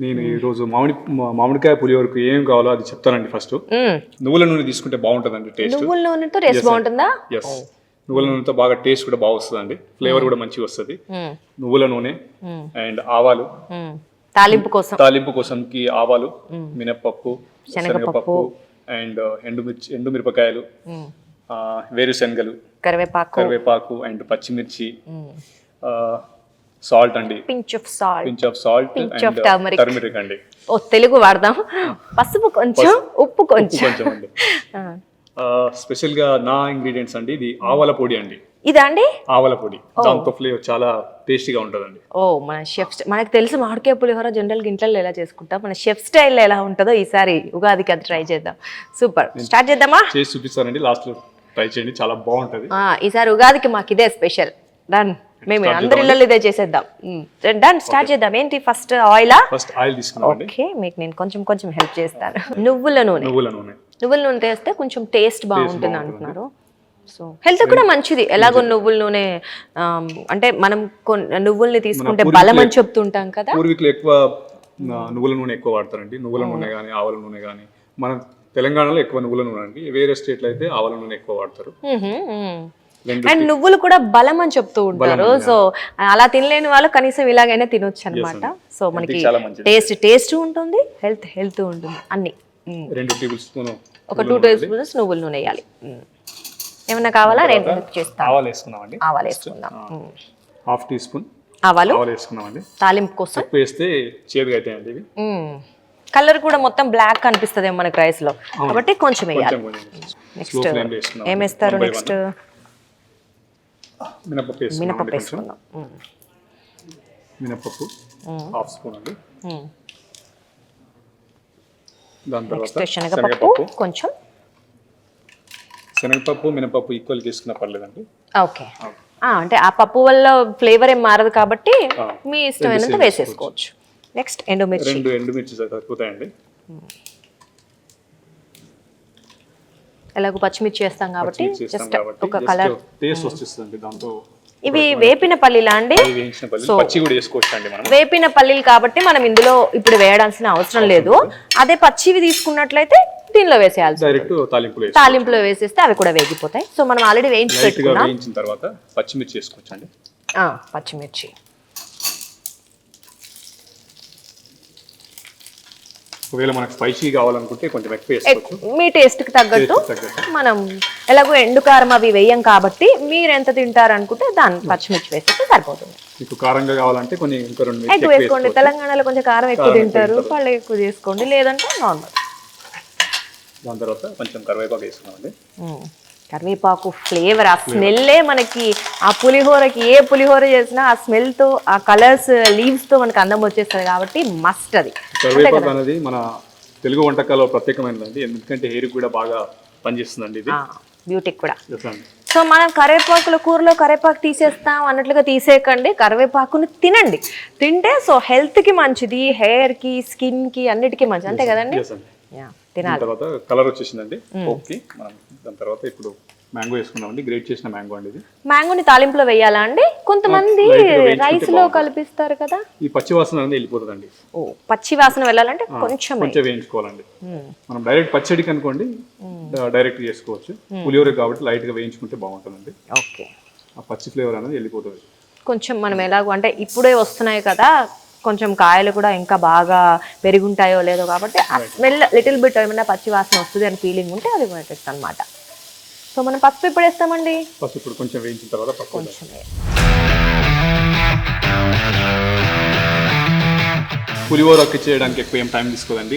నేను ఈ రోజు మామిడికాయ పులిహోరకు ఏం కావాలో అది చెప్తానండి. ఫస్ట్ నువ్వుల నూనె తీసుకుంటే బాగుంటుందండి టేస్ట్. నువ్వుల నూనెతో టేస్ట్ బాగుంటుందా? ఎస్, నువ్వుల నూనెతో బాగా టేస్ట్ కూడా బాగా వస్తుందండి. ఫ్లేవర్ కూడా మంచిగా వస్తుంది. నువ్వుల నూనె అండ్ ఆవాలు, తాలింపు కోసంకి ఆవాలు, మినప్పప్పు, శనగపప్పు అండ్ ఎండుమిరపకాయలు, వేరుశనగలు, కరివేపాకు అండ్ పచ్చిమిర్చి, సాల్ట్ అండి, pinch of salt and turmeric అండి. ఓ తెలుగు వాడదాం. పసుపు కొంచెం, ఉప్పు కొంచెం అండి. స్పెషల్ గా నా ఇంగ్రీడియంట్స్ అండి, ఇది ఆవాల పొడి అండి. ఇదా అండి? ఆవాల పొడి, దాంతో ఫ్లేవర్ చాలా టేస్టీగా ఉంటుందండి. ఓ మన షెఫ్, మనకు తెలుసు మామిడికాయ పులిహోర జనరల్ గా ఇంట్లో ఎలా చేసుకుంటాం, మన షెఫ్ స్టైల్ ఎలా ఉంటుందో ఈసారి ఉగాదికి అది ట్రై చేద్దాం. సూపర్, స్టార్ట్ చేద్దామా? చేసి చూపిస్తానండి, లాస్ట్ లో ట్రై చేయండి, చాలా బాగుంటది. ఈసారి ఉగాదికి మాకు ఇదే స్పెషల్. డన్, మేము అందరి ఇళ్ళలో ఇదే చేసేద్దాం. డన్, స్టార్ట్ చేద్దాం. ఏంటి ఫస్ట్ ఆయిల్? ఫస్ట్ ఆయిల్ తీసుకున్నాం. ఓకే, మీకు నేను కొంచెం హెల్ప్ చేస్తాను. నువ్వుల నూనె వేస్తే కొంచెం టేస్ట్ బాగుంటుంది అంటున్నారు. సో హెల్త్ కూడా మంచిది. ఎలాగో నువ్వుల నూనె అంటే మనం నువ్వుల్ని తీసుకుంటే బలం అని చెప్తుంటాం కదా. పూర్వీకులు ఎక్కువ నువ్వుల నూనె ఎక్కువ వాడతారండి. నువ్వుల నూనె కానీ ఆవాల నూనె కానీ. మన తెలంగాణలో ఎక్కువ నువ్వుల నూనె అండి. వేరే స్టేట్ లో అయితే ఆవాల నూనె ఎక్కువ వాడతారు. అండ్ నువ్వులు కూడా బలం అని చెప్తూ ఉంటారు. సో అలా తినలేని వాళ్ళు కనీసం ఇలాగైనా తినొచ్చు అనమాట. సో మనకి టేస్ట్ ఉంటుంది, హెల్త్ ఉంటుంది అన్ని. 2 టేబుల్ స్పూన్, ఒక 2 టేబుల్ స్పూన్స్ నువ్వుల నూనె వేయాలి. ఏమన్నా కావాలా? నేను హెల్ప్ చేస్తాను. ఆవాలు వేసుకున్నామండి. ఆవాలు వేసుకుందాం. 1/2 టీ స్పూన్ ఆవాలు వేసుకున్నామండి. తాలింపు కోసం వేస్తే చేదుగా అవుతాయండి ఇవి. కలర్ కూడా మొత్తం బ్లాక్ కనిపిస్తుంది మనకి రైస్ లో, కాబట్టి కొంచెం వేయాలి. నెక్స్ట్ ఏం వేస్తారు? నెక్స్ట్ మినపప్పు వేసుకుందాం. మినపప్పు 1/2 స్పూన్ అండి. దాని తర్వాత శనగపప్పు కొంచెం. శనగపప్పు మినపప్పు ఈక్వల్ తీసుకున్నా పర్లేదండి. ఓకే, అంటే ఆ పప్పు వల్ల ఫ్లేవర్ ఏం మారదు కాబట్టి మీ ఇష్టమైనంత వేసేసుకోవచ్చు. నెక్స్ట్ ఎండుమిర్చి. 2 ఎండుమిర్చి సరిపోతాయండి. ఎలాగో పచ్చిమిర్చి వేస్తాం కాబట్టి జస్ట్ ఒక కలర్ టేస్ట్ వస్తుంది దాంతో. ఇవి వేపిన పల్లీలా అండి? పచ్చి కూడా వేసుకోవచ్చండి మనం. వేపిన పల్లీలు కాబట్టి మనం ఇందులో ఇప్పుడు వేయాల్సిన అవసరం లేదు. అదే పచ్చివి తీసుకున్నట్లయితే దీనిలో వేసేయాలి. డైరెక్ట్ తాలింపులో వేసేస్తే అవి కూడా వేగిపోతాయి. సో మనం ఆల్రెడీ వేయించి పెట్టుకున్నాం. వేయించిన తర్వాత పచ్చిమిర్చి వేసుకోవచ్చండి. పచ్చిమిర్చి ఒకవేళ మనకు స్పైసీ కావాలనుకుంటే కొంచెం ఎక్కువ వేసుకోవచ్చు. మీ టేస్ట్ కి తగ్గట్టు. మనం ఎలాగో ఎండు కారం అవి వేయం కాబట్టి మీరు ఎంత తింటారు అనుకుంటే దాని పచ్చిమిర్చి వేస్తే సరిపోతుంది. మీకు కారంగా కావాలంటే కొన్ని ఇంకా 2 ఎక్కువ వేసుకోండి. తెలంగాణలో కొంచెం కారం ఎక్కువ తింటారు, వాళ్ళు ఎక్కువ చేసుకోండి, లేదంటే నార్మల్. దాని తర్వాత కొంచెం కరివేపాకు వేసుకున్నామండి. కరివేపాకు ఫ్లేవర్, ఆ స్మెల్లే మనకి ఆ పులిహోరకి, ఏ పులిహోర చేసినా ఆ స్మెల్ తో, ఆ కలర్స్, లీవ్స్ తో మనకి అందం వచ్చేస్తుంది కాబట్టి మస్ట్. అది కరివేపాకు అనేది మన తెలుగు వంటకాల్లో ప్రత్యేకమైనదండి. ఎందుకంటే హెయిర్ కూడా బాగా పనిచేస్తుందండి, ఇది బ్యూటీకి కూడా. సో మనం కరివేపాకుల కూరలో కరివేపాకు తీసేస్తాం అన్నట్లుగా తీసేయకండి, కరివేపాకుని తినండి. తింటే సో హెల్త్ కి మంచిది, హెయిర్ కి, స్కిన్ కి, అన్నిటికీ మంచిది. అంతే కదండి? తినాలి. తర్వాత కలర్ వచ్చేసిందండి. ఓకే, మనం దాని తర్వాత ఇప్పుడు మ్యాంగో వేసుకున్నామండి. గ్రేట్ చేసిన మ్యాంగో అండి. ఇది మ్యాంగోని తాలింపులో వేయాలా అండి? కొంతమంది రైస్ లో కలిపిస్తారు కదా. ఈ పచ్చి వాసన అనేది వెళ్ళిపోతుందండి. పచ్చి వాసన వెళ్ళాలంటే కొంచెం వేయించుకోవాలండి. మనం డైరెక్ట్ పచ్చడికి అనుకోండి డైరెక్ట్ చేసుకోవచ్చు. పులిహోర కాబట్టి లైట్ గా వేయించుకుంటే బాగుంటుందండి. ఓకే, ఆ పచ్చి ఫ్లేవర్ అనేది వెళ్ళిపోతుంది. కొంచెం మనం ఎలాగో అంటే ఇప్పుడే వస్తున్నాయి కదా, కొంచెం కాయలు కూడా ఇంకా బాగా పెరుగుంటాయో లేదో కాబట్టి ఆ స్మెల్ లిటిల్ బిట్ ఏమైనా పచ్చి వాసన వస్తుంది అని ఫీలింగ్ ఉంటే అది వేసేస్తాం అనమాట. సో మనం పసుపు ఇప్పుడు వేస్తామండి. పసుపు ఇప్పుడు కొంచెం వేయించిన తర్వాత పసుపు కొంచెం పులిహోరకి చేయడానికి ఎక్కువ ఏం టైం తీసుకోదండి.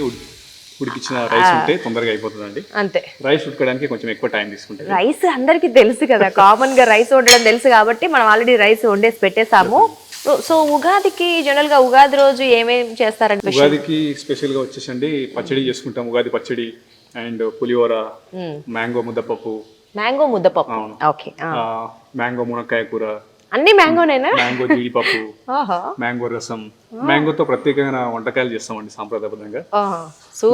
ఉడికిచ్చిన రైస్ ఉంటే తొందరగా అయిపోతుందండి. అంతే, రైస్ ఉడకడానికి కొంచెం ఎక్కువ టైం తీసుకుంటుంది. రైస్ అందరికి తెలుసు కదా, కామన్ గా రైస్ వండడం తెలుసు కాబట్టి మనం ఆల్రెడీ రైస్ వండేసి పెట్టేసాము. సో ఉగాదికి జనరల్ గా ఉగాది రోజు ఏమేమి చేస్తారంటే, ఉగాదికి స్పెషల్ గా వచ్చేసండి పచ్చడి చేసుకుంటాం. ఉగాది పచ్చడి అండ్ పులిహోర, మ్యాంగో ముద్దపప్పు. మ్యాంగో ముద్దపప్పు, ఓకే. మ్యాంగో మునక్కాయ కూర, అన్ని మ్యాంగోనేనా? మ్యాంగో జీడిపప్పు, మ్యాంగో రసం. మ్యాంగోతో ప్రత్యేకమైన వంటకాలు చేస్తామండి సాంప్రదాయబద్ధంగా.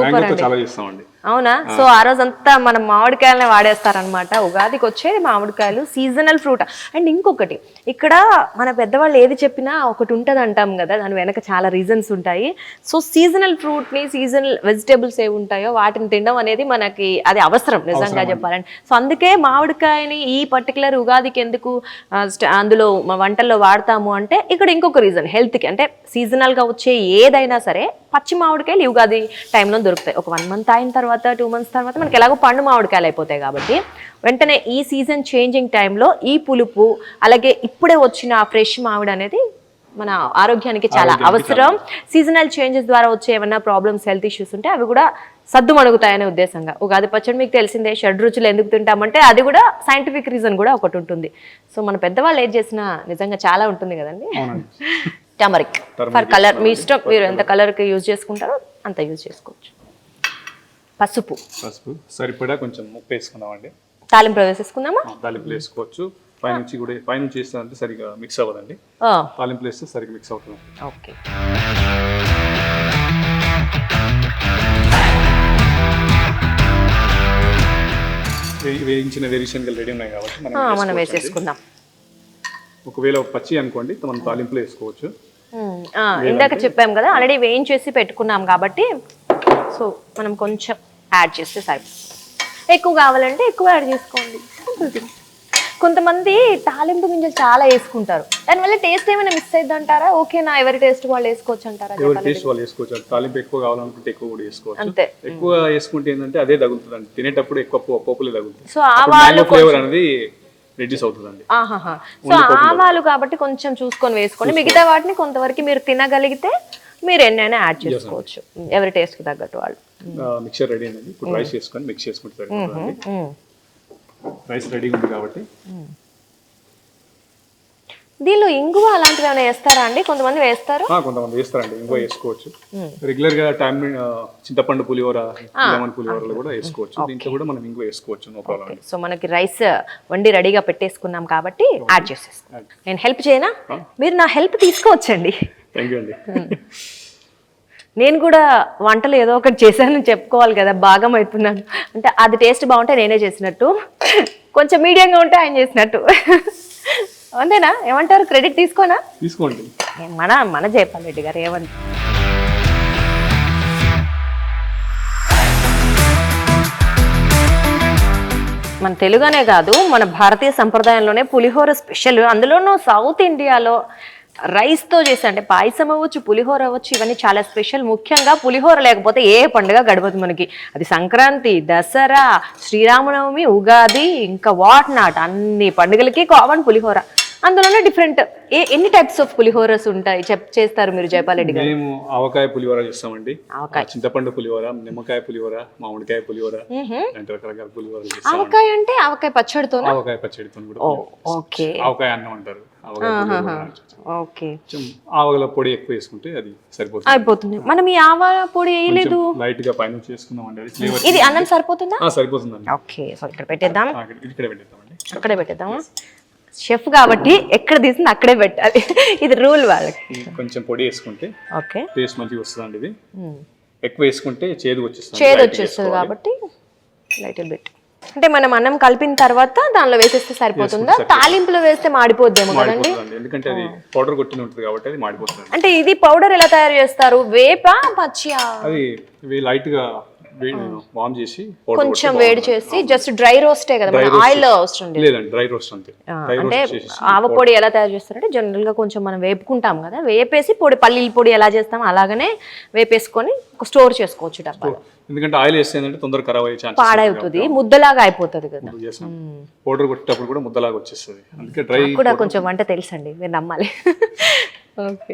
మ్యాంగోతో చాలా చేస్తామండి. అవునా? సో ఆ రోజంతా మనం మామిడికాయలనే వాడేస్తారనమాట. ఉగాదికి వచ్చేది మామిడికాయలు, సీజనల్ ఫ్రూట్. అండ్ ఇంకొకటి, ఇక్కడ మన పెద్దవాళ్ళు ఏది చెప్పినా ఒకటి ఉంటుంది అంటాం కదా, దాని వెనక చాలా రీజన్స్ ఉంటాయి. సో సీజనల్ ఫ్రూట్ని, సీజనల్ వెజిటేబుల్స్ ఏవి ఉంటాయో వాటిని తినడం అనేది మనకి అది అవసరం నిజంగా చెప్పాలంటే. సో అందుకే మామిడికాయని ఈ పర్టికులర్ ఉగాదికి ఎందుకు అందులో వంటల్లో వాడతాము అంటే, ఇక్కడ ఇంకొక రీజన్ హెల్త్కి. అంటే సీజనల్గా వచ్చే ఏదైనా సరే పచ్చి మామిడికాయలు ఉగాది టైంలో దొరుకుతాయి. ఒక 1 month అయిన తర్వాత, 2 months తర్వాత మనకి ఎలాగో పండు మామిడికాయలు అయిపోతాయి కాబట్టి వెంటనే ఈ సీజన్ చేంజింగ్ టైంలో ఈ పులుపు, అలాగే ఇప్పుడే వచ్చిన ఫ్రెష్ మామిడి అనేది మన ఆరోగ్యానికి చాలా అవసరం. సీజనల్ చేంజెస్ ద్వారా వచ్చే ఏమైనా ప్రాబ్లమ్స్, హెల్త్ ఇష్యూస్ ఉంటే అవి కూడా సద్దుమణుగుతాయనే ఉద్దేశంగా. ఉగాది పచ్చడి మీకు తెలిసిందే, 6 రుచులు ఎందుకు తింటామంటే అది కూడా సైంటిఫిక్ రీజన్ కూడా ఒకటి ఉంటుంది. సో మన పెద్దవాళ్ళు ఏది చేసినా నిజంగా చాలా ఉంటుంది కదండి. టర్మరిక్ ఫర్ కలర్, మీ ఇష్టం, మీరు ఎంత కలర్కి యూజ్ చేసుకుంటారో అంత యూజ్ చేసుకోవచ్చు. పసుపు సరిపడా కొంచెం ఉప్పు వేసుకుందామండి. తాలింపు వేసేసుకుందామా? తాలింపులు వేసుకోవచ్చు. పైనుంచి కూడా పైనుంచి వేస్తానంటే సరిగా మిక్స్ అవ్వదండి. తాలింపులు వేస్తే సరిగ్గా మిక్స్ అవుతుంది. ఓకే. వేయించిన వేరుశనగలు రెడీ ఉన్నాయి కాబట్టి మనం వేసేసుకుందాం. ఒకవేళ పచ్చి అనుకోండి మనం తాలింపులు వేసుకోవచ్చు. ఇందాక చెప్పాం కదా, ఆల్రెడీ వేయించేసి పెట్టుకున్నాం కాబట్టి సో మనం కొంచెం యాడ్ చేస్తే సరిపోతుంది. ఎక్కువ కావాలంటే ఎక్కువ యాడ్ చేసుకోండి. కొంతమంది తాలింపు గింజలు చాలా వేసుకుంటారు, దానివల్ల టేస్ట్ ఏమైనా మిస్ అయ్యింది అంటారా? ఓకేనా, ఎవరి టేస్ట్ వాళ్ళు వేసుకోవచ్చు అంటారా? ఎవరి టేస్ట్ వాళ్ళు వేసుకోవచ్చు. తాలింపు ఎక్కువ కావాలనుకుంటే ఎక్కువ కూడా వేసుకోవచ్చు. అంతే, ఎక్కువ వేసుకుంటే ఏంటంటే అదే తగులుతుంది, తినేటప్పుడు ఎక్కువ పోపులే తగులుతుంది. సో ఆవాలు ఫ్లేవర్ అనేది రెడ్యూస్ అవుతుందండి. సో ఆవాలు కాబట్టి కొంచెం చూసుకొని వేసుకోండి. మిగతా వాటిని కొంతవరకు మీరు తినగలిగితే మీరు ఎన్నైనా యాడ్ చేసుకోవచ్చు, ఎవరి టేస్ట్ కి తగ్గట్టు వాళ్ళు. మిక్చర్ రెడీ అయింది. ఇప్పుడు రైస్ వేసుకొని మిక్స్ చేసుకుంటే సరిపోతుందండి. రైస్ రెడీగా ఉంది కాబట్టి దీనిలో ఇంగువ అలాంటివి ఏమైనా వేస్తారా అండి? కొంతమంది వేస్తారు, కొంతమంది వేస్తారండి. ఇంగువ వేసుకోవచ్చు. రెగ్యులర్ గా చింతపండు పులిహోర, లెమన్ పులిహోరలో కూడా వేసుకోవచ్చు. దీంట్లో కూడా మనం ఇంగువ వేసుకోవచ్చు, నో ప్రాబ్లం. సో మనకి రైస్ వండి రెడీగా పెట్టేసుకున్నాం కాబట్టి యాడ్ చేసేస్తాం. నేను హెల్ప్ చేయనా? మీరు నా హెల్ప్ తీసుకోవచ్చండి. థ్యాంక్ యూ అండి. నేను కూడా వంటలు ఏదో ఒకటి చేశానని చెప్పుకోవాలి కదా, భాగం అవుతున్నాను అంటే. అది టేస్ట్ బాగుంటే నేనే చేసినట్టు, కొంచెం మీడియంగా ఉంటే ఆయన చేసినట్టు. అంతేనా? ఏమంటారు? క్రెడిట్ తీసుకోనా? తీసుకోండి. మన జయపాల్ రెడ్డి గారు ఏమంటారు? మన తెలుగునే కాదు, మన భారతీయ సంప్రదాయంలోనే పులిహోర స్పెషల్. అందులోనూ సౌత్ ఇండియాలో రైస్తో చేసి, అంటే పాయసం అవ్వచ్చు, పులిహోర అవ్వచ్చు, ఇవన్నీ చాలా స్పెషల్. ముఖ్యంగా పులిహోర లేకపోతే ఏ పండుగ గడవదు మనకి. అది సంక్రాంతి, దసరా, శ్రీరామనవమి, ఉగాది, ఇంకా వాట్ నాట్, అన్ని పండుగలకి కామన్ పులిహోర. అందులోనే డిఫరెంట్ ఎన్ని టైప్స్ ఆఫ్ పులిహోరస్ ఉంటాయి చేస్తారు మీరు జయపాల్ రెడ్డి గారు? మేము ఆవకాయ పులిహోర చేస్తామండి, చింతపండు పులిహోర, నిమ్మకాయ పులిహోర, మామిడికాయ పులిహోర, రకరకాల పులిహోర. ఆవకాయ అంటే ఆవకాయ పచ్చడితో? ఆవకాయ పచ్చడితో కూడా. ఓకే. ఆవకాయ అన్నం అంటారు. ఓకే. ఆవగల పొడి ఎక్కువ వేసుకుంటే అది సరిపోతుంది, అయిపోతుంది. మనం ఈ ఆవాల పొడి వేయలేదు, లైట్ గా పైన చేసుకుందామండి. ఇది అన్నం సరిపోతుందా? సరిపోతుందండి. ఓకే. సో ఇక్కడ పెట్టేద్దాం, ఇక్కడ పెట్టేద్దామండి. అక్కడే పెట్టేద్దామా? షెఫ్ కాబట్టి ఎక్కడ తీసింది అక్కడే పెట్టాలి, ఇది రూల్ వాళ్ళకి. కొంచెం పొడి వేసుకుంటే ఓకే టేస్ట్ మంచిగా వస్తుందండి. ఇది ఎక్కువ వేసుకుంటే చేదు వచ్చేస్తుంది కాబట్టి లైటిల్ బిట్. అంటే మనం అన్నం కలిపిన తర్వాత దానిలో వేసేస్తే సరిపోతుందా? తాలింపులో వేస్తే మాడిపోద్దేమో కదండి, ఎందుకంటే అది పౌడర్ కొట్టిన ఉంటుంది కాబట్టి అది మాడిపోతుంది. అంటే ఇది పౌడర్ ఎలా తయారు చేస్తారు? వేప, పచ్చియా? అది లైట్ గా వామ్ చేసి కొంచెం వేడి చేసి జస్ట్ డ్రై రోస్టే కదా, ఆయిల్ అవసరం లేదు. లేదండి, డ్రై రోస్ట్ అంతే. అంటే ఆవ పొడి ఎలా తయారు చేస్తారంటే జనరల్ గా కొంచెం మనం వేపుకుంటాం కదా, వేపేసి పొడి పల్లీల పొడి ఎలా చేస్తాం అలాగనే వేపేసుకొని స్టోర్ చేసుకోవచ్చు డబ్బాలో. ఎందుకంటే ఆయిల్ వేస్తే ఏంటంటే తొందరగా ఖరాబ్ అయ్యే ఛాన్స్ పాడవుతుంది, ముద్దలాగా అయిపోతుంది కదా. పౌడర్ కొట్టేటప్పుడు కూడా ముద్దలాగా వచ్చేస్తుంది. అందుకే డ్రై కూడా కొంచెం వంట తెలుసండి, మీరు నమ్మాలి. ఓకే,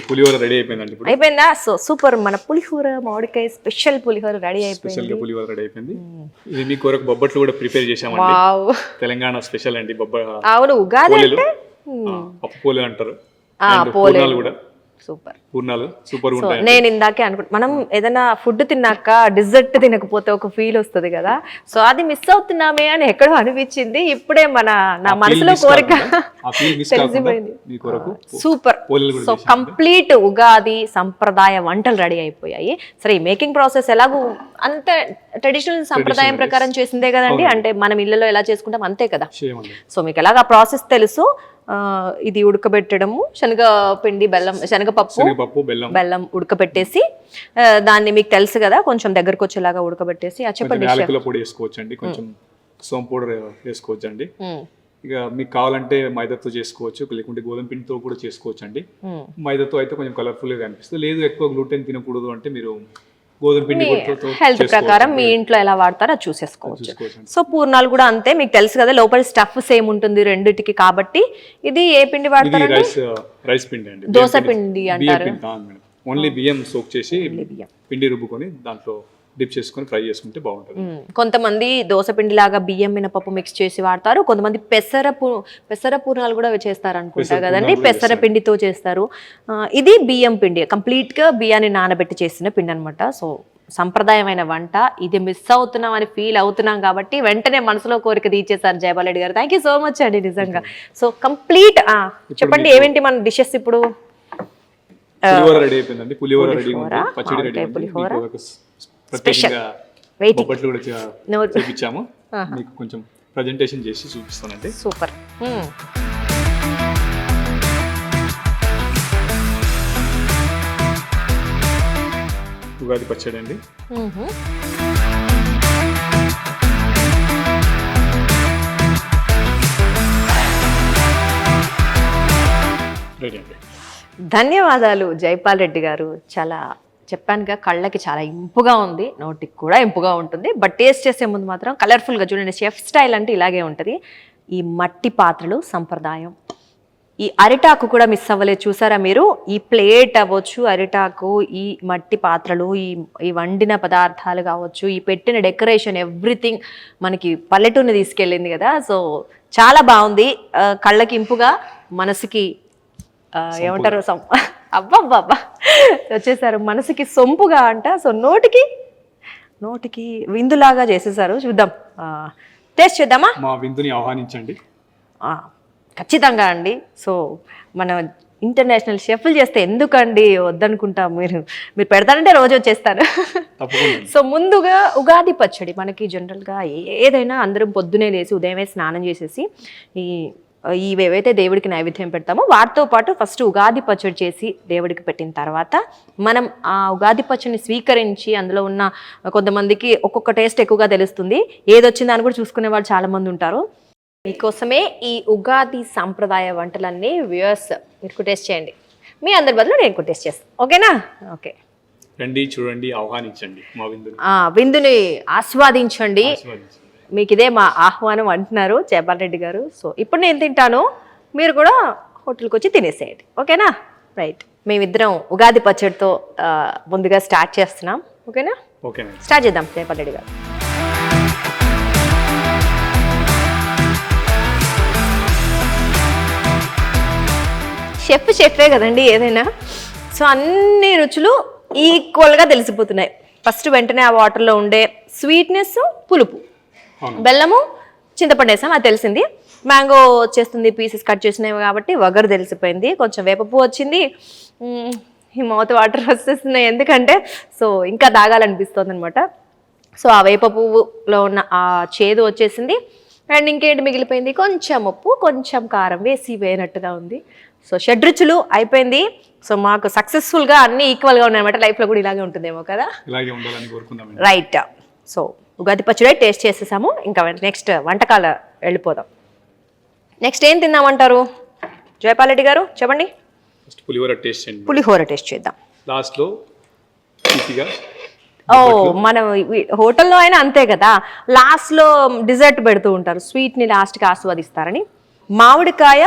పులిహోర రెడీ అయిపోయిందండి. ఇప్పుడు అయిపోయిందా? సో సూపర్, మన పులిహోర మామిడికాయ స్పెషల్ పులిహోర రెడీ అయిపోయింది. స్పెషల్ గా పులిహోర రెడీ అయిపోయింది. ఇది మీ కొరకు బొబ్బట్లు కూడా ప్రిపేర్ చేశామండి. తెలంగాణ స్పెషల్ అండి అవును, ఉగాది అంటే పప్పు పోలే అంటారు, పోలేలు కూడా సూపర్. పూర్ణాలు సూపర్ ఉంటాయి. నేను ఇందాకే అనుకుంటా, మనం ఏదైనా ఫుడ్ తిన్నాక డిజర్ట్ తినకపోతే ఒక ఫీల్ వస్తుంది కదా, సో అది మిస్ అవుతున్నామే అని ఎక్కడో అనిపించింది. ఇప్పుడే నా మనసులో కోరిక తెలిసిపోయింది. సూపర్. సో కంప్లీట్ ఉగాది సంప్రదాయ వంటలు రెడీ అయిపోయాయి. సరే, ఈ మేకింగ్ ప్రాసెస్ ఎలాగూ అంత ట్రెడిషనల్ సంప్రదాయం ప్రకారం చేసిందే కదండి, అంటే మనం ఇళ్ళలో ఎలా చేసుకుంటాం అంతే కదా. సో మీకు ఎలాగ ఆ ప్రాసెస్ తెలుసు. ఇది ఉడకబెట్టడము, శనగపిండి, బెల్లం, శనగపప్పు బెల్లం ఉడకబెట్టేసి దాన్ని మీకు తెలుసు కదా కొంచెం దగ్గరకు వచ్చేలాగా ఉడకబెట్టేసి. చెప్పండి. యాలకుల పొడి వేసుకోవచ్చు అండి, కొంచెం సోంపు పౌడర్ వేసుకోవచ్చు అండి. ఇక మీకు కావాలంటే మైదాతో చేసుకోవచ్చు, లేకుంటే గోధుమ పిండితో కూడా చేసుకోవచ్చు అండి. మైదాతో అయితే కొంచెం కలర్ఫుల్ గా అనిపిస్తుంది. లేదు ఎక్కువ గ్లూటెన్ తినకూడదు అంటే మీరు గోధుమ పిండి హెల్త్ ప్రకారం మీ ఇంట్లో ఎలా వాడతారో అది చూసేసుకోవచ్చు. సో పూర్ణాలు కూడా అంతే, మీకు తెలుసు కదా లోపల స్టఫ్ సేమ్ ఉంటుంది రెండిటికి. కాబట్టి ఇది ఏ పిండి వాడతారు? రైస్ పిండి అండి, దోస పిండి అంటారు. ఓన్లీ బియ్యం సోక్ చేసి పిండి రుబ్బుకొని దాంట్లో డిప్ చేసుకొని ఫ్రై చేసుకుంటే బాగుంటుంది. కొంతమంది దోస పిండి లాగా బియ్యం మినపప్పు మిక్స్ చేసి వాడతారు, కొంతమంది పెసర పూర్ణాలు కూడా చేస్తారు అనుకుంటా కదండి, పెసర పిండితో చేస్తారు. ఇది బియ్యం పిండి, కంప్లీట్ గా బియ్యాన్ని నానబెట్టి చేసిన పిండి అనమాట. సో సంప్రదాయమైన వంట ఇది మిస్ అవుతున్నాం అని ఫీల్ అవుతున్నాం కాబట్టి వెంటనే మనసులో కోరిక తీర్చేశారు జయపాల్ రెడ్డి గారు. థ్యాంక్ యూ సో మచ్ అండి నిజంగా. సో కంప్లీట్ చెప్పండి ఏమేంటి మన డిషెస్ ఇప్పుడు? పులిహోర రెడీ అయిపోయిందండి, పులిహోర రెడీ ఉంది, పచ్చడి రెడీ ఉంది, ప్రత్యేకంగా బొబ్బట్లు కూడా చేపించాము. మీకు కొంచెం ప్రజెంటేషన్ చేసి చూపిస్తానండి. సూపర్. ఉగాది పచ్చడి అండి. రెడీ అండి. ధన్యవాదాలు జైపాల్ రెడ్డి గారు. చాలా చెప్పానుగా, కళ్ళకి చాలా ఇంపుగా ఉంది, నోటికి కూడా ఇంపుగా ఉంటుంది. బట్ టేస్ట్ చేసే ముందు మాత్రం కలర్ఫుల్గా చూడండి, షెఫ్ స్టైల్ అంటే ఇలాగే ఉంటుంది. ఈ మట్టి పాత్రలు సంప్రదాయం, ఈ అరిటాకు కూడా మిస్ అవ్వలేదు చూసారా మీరు. ఈ ప్లేట్ అవ్వచ్చు, అరిటాకు, ఈ మట్టి పాత్రలు, ఈ వండిన పదార్థాలు కావచ్చు, ఈ పెట్టిన డెకరేషన్, ఎవ్రీథింగ్ మనకి పల్లెటూరుని తీసుకెళ్ళింది కదా. సో చాలా బాగుంది, కళ్ళకి ఇంపుగా, మనసుకి ఏమంటారు అబ్బబ్బబ్బా వచ్చేసారు, మనసుకి సొంపుగా అంట. సో నోటికి విందులాగా చేసేసారు. చూద్దాం, టేస్ట్ చేద్దామా? మా విందుని ఆహ్వానించండి. ఖచ్చితంగా అండి. సో మన ఇంటర్నేషనల్ షెఫ్లు చేస్తే ఎందుకండి వద్దనుకుంటాం, మీరు పెడతారంటే రోజు వచ్చేస్తాను. సో ముందుగా ఉగాది పచ్చడి మనకి జనరల్గా ఏదైనా అందరం పొద్దునే లేసి ఉదయమే స్నానం చేసేసి ఇవేవైతే దేవుడికి నైవేద్యం పెడతామో వాటితో పాటు ఫస్ట్ ఉగాది పచ్చడి చేసి దేవుడికి పెట్టిన తర్వాత మనం ఆ ఉగాది పచ్చడిని స్వీకరించి, అందులో ఉన్న కొంతమందికి ఒక్కొక్క టేస్ట్ ఎక్కువగా తెలుస్తుంది, ఏదొచ్చిందా అని కూడా చూసుకునే వాళ్ళు చాలామంది ఉంటారు. మీకోసమే ఈ ఉగాది సాంప్రదాయ వంటలన్నీ వ్యూయర్స్ మీరు టేస్ట్ చేయండి, మీ అందరి బదులు నేను టేస్ట్ చేస్తాను. ఓకేనా? ఓకే రండి, చూడండి, ఆహ్వానించండి, మా విందుని ఆస్వాదించండి. మీకు ఇదే మా ఆహ్వానం అంటున్నారు జయపాల్ రెడ్డి గారు. సో ఇప్పుడు నేను తింటాను, మీరు కూడా హోటల్కి వచ్చి తినేసేయండి. ఓకేనా? రైట్, మేమిద్దరం ఉగాది పచ్చడితో ముందుగా స్టార్ట్ చేస్తున్నాం. ఓకేనా? స్టార్ట్ చేద్దాం జయపాల్ రెడ్డి గారు. షెఫే కదండి ఏదైనా. సో అన్ని రుచులు ఈక్వల్గా తెలిసిపోతున్నాయి. ఫస్ట్ వెంటనే ఆ వాటర్లో ఉండే స్వీట్నెస్, పులుపు, బెల్లము, చింతపండు వేసాం అది తెలిసింది, మ్యాంగో వచ్చేస్తుంది పీసెస్ కట్ చేసినవి కాబట్టి వగరు తెలిసిపోయింది, కొంచెం వేపపువ్వు వచ్చింది, ఈ మౌత్ వాటర్ వచ్చేస్తున్నాయి ఎందుకంటే సో ఇంకా తాగాలనిపిస్తుంది అనమాట. సో ఆ వేప పువ్వులో ఉన్న ఆ చేదు వచ్చేసింది, అండ్ ఇంకేంటి మిగిలిపోయింది, కొంచెం ఉప్పు కొంచెం కారం వేసి వేయనట్టుగా ఉంది. సో షడ్రుచులు అయిపోయింది. సో మాకు సక్సెస్ఫుల్గా అన్ని ఈక్వల్గా ఉన్నాయన్నమాట. లైఫ్లో కూడా ఇలాగే ఉంటుందేమో కదా. ఇలాగే ఉండాలని కోరుకుందాం. రైట్. సో ఉగాది పచ్చడి టేస్ట్ చేసేసాము. ఇంకా నెక్స్ట్ వంటకాల వెళ్ళిపోదాం. నెక్స్ట్ ఏం తిందామంటారు జయపాల్ రెడ్డి గారు, చెప్పండి. ఫస్ట్ పులిహోర టేస్ట్ చేయండి. పులిహోర టేస్ట్ చేద్దాం. లాస్ట్లో తీపిగా. ఓ మన హోటల్లో అయినా అంతే కదా, లాస్ట్లో డిజర్ట్ పెడుతూ ఉంటారు, స్వీట్ని లాస్ట్కి ఆస్వాదిస్తారని. మామిడికాయ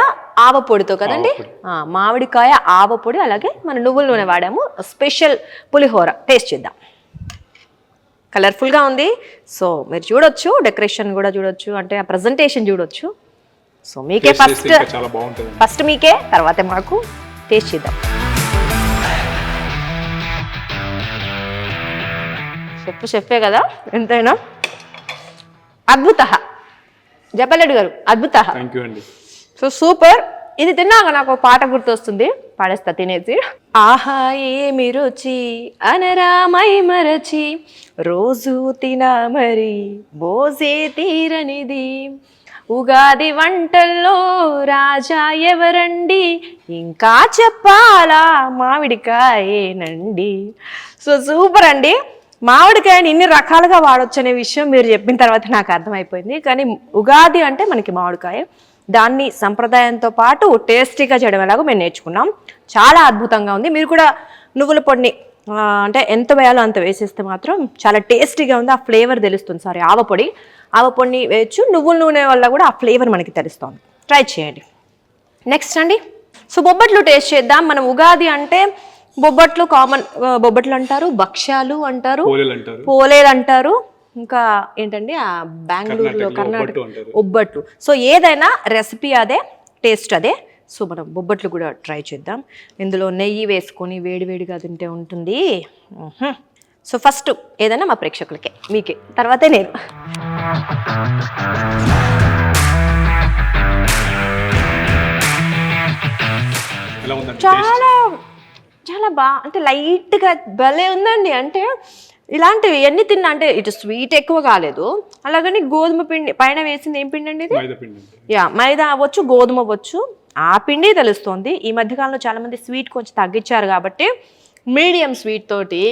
ఆవపొడితో కదండి, మామిడికాయ ఆవపొడి, అలాగే మన నువ్వుల నూనె వాడాము. స్పెషల్ పులిహోర టేస్ట్ చేద్దాం. కలర్ఫుల్గా ఉంది. సో మీరు చూడొచ్చు, డెకరేషన్ కూడా చూడొచ్చు, అంటే ఆ ప్రజెంటేషన్ చూడొచ్చు. సో మీకే ఫస్ట్ మీకే, తర్వాత మాకు టేస్ట్ చేద్దాం. చెప్పే కదా ఎంతైనా. అద్భుత జయపాల్ రెడ్డి గారు, అద్భుత. So super. ఇది తిన్నాక నాకు ఒక పాట గుర్తొస్తుంది, పాడేస్తా తినేసి. ఆహా ఏమి రుచి అనరామై మరచి, రోజు తినా మరి బోసే తీరనిది, ఉగాది వంటల్లో రాజా ఎవరండి, ఇంకా చెప్పాలా మామిడికాయేనండి. సో సూపర్ అండి. మామిడికాయని ఇన్ని రకాలుగా వాడొచ్చు అనే విషయం మీరు చెప్పిన తర్వాత నాకు అర్థమైపోయింది. కానీ ఉగాది అంటే మనకి మామిడికాయ, దాన్ని సంప్రదాయంతో పాటు టేస్టీగా చేయడం ఎలాగో మేము నేర్చుకున్నాం. చాలా అద్భుతంగా ఉంది. మీరు కూడా నువ్వుల పొడిని అంటే ఎంత వేయాలో అంత వేసేస్తే మాత్రం చాలా టేస్టీగా ఉంది. ఆ ఫ్లేవర్ తెలుస్తుంది. సారీ, ఆవపొడిని వేయచ్చు. నువ్వుల నూనె వల్ల కూడా ఆ ఫ్లేవర్ మనకి తెలుస్తుంది. ట్రై చేయండి. నెక్స్ట్ అండి, సో బొబ్బట్లు టేస్ట్ చేద్దాం. మనం ఉగాది అంటే బొబ్బట్లు కామన్, బొబ్బట్లు అంటారు, భక్ష్యాలు అంటారు, పోలేలు అంటారు, ఇంకా ఏంటండి ఆ బెంగళూరులో కర్ణాటక ఒబ్బట్లు. సో ఏదైనా రెసిపీ అదే, టేస్ట్ అదే. సో మనం బొబ్బట్లు కూడా ట్రై చేద్దాం. ఇందులో నెయ్యి వేసుకొని వేడివేడిగా తింటే ఉంటుంది. సో ఫస్ట్ ఏదైనా మా ప్రేక్షకులకే, మీకే, తర్వాతే నేను. చాలా చాలా అంటే లైట్గా భలే ఉందండి. అంటే ఇలాంటివి ఎన్ని తిన్నా, అంటే ఇటు స్వీట్ ఎక్కువ కాలేదు, అలాగని గోధుమ పిండి పైన వేసింది ఏం పిండి అండి ఇది? మైదా అవ్వచ్చు, గోధుమ అవ్వచ్చు, ఆ పిండి తెలుస్తుంది. ఈ మధ్యకాలంలో చాలా మంది స్వీట్ కొంచెం తగ్గించారు కాబట్టి మీడియం స్వీట్ తోటి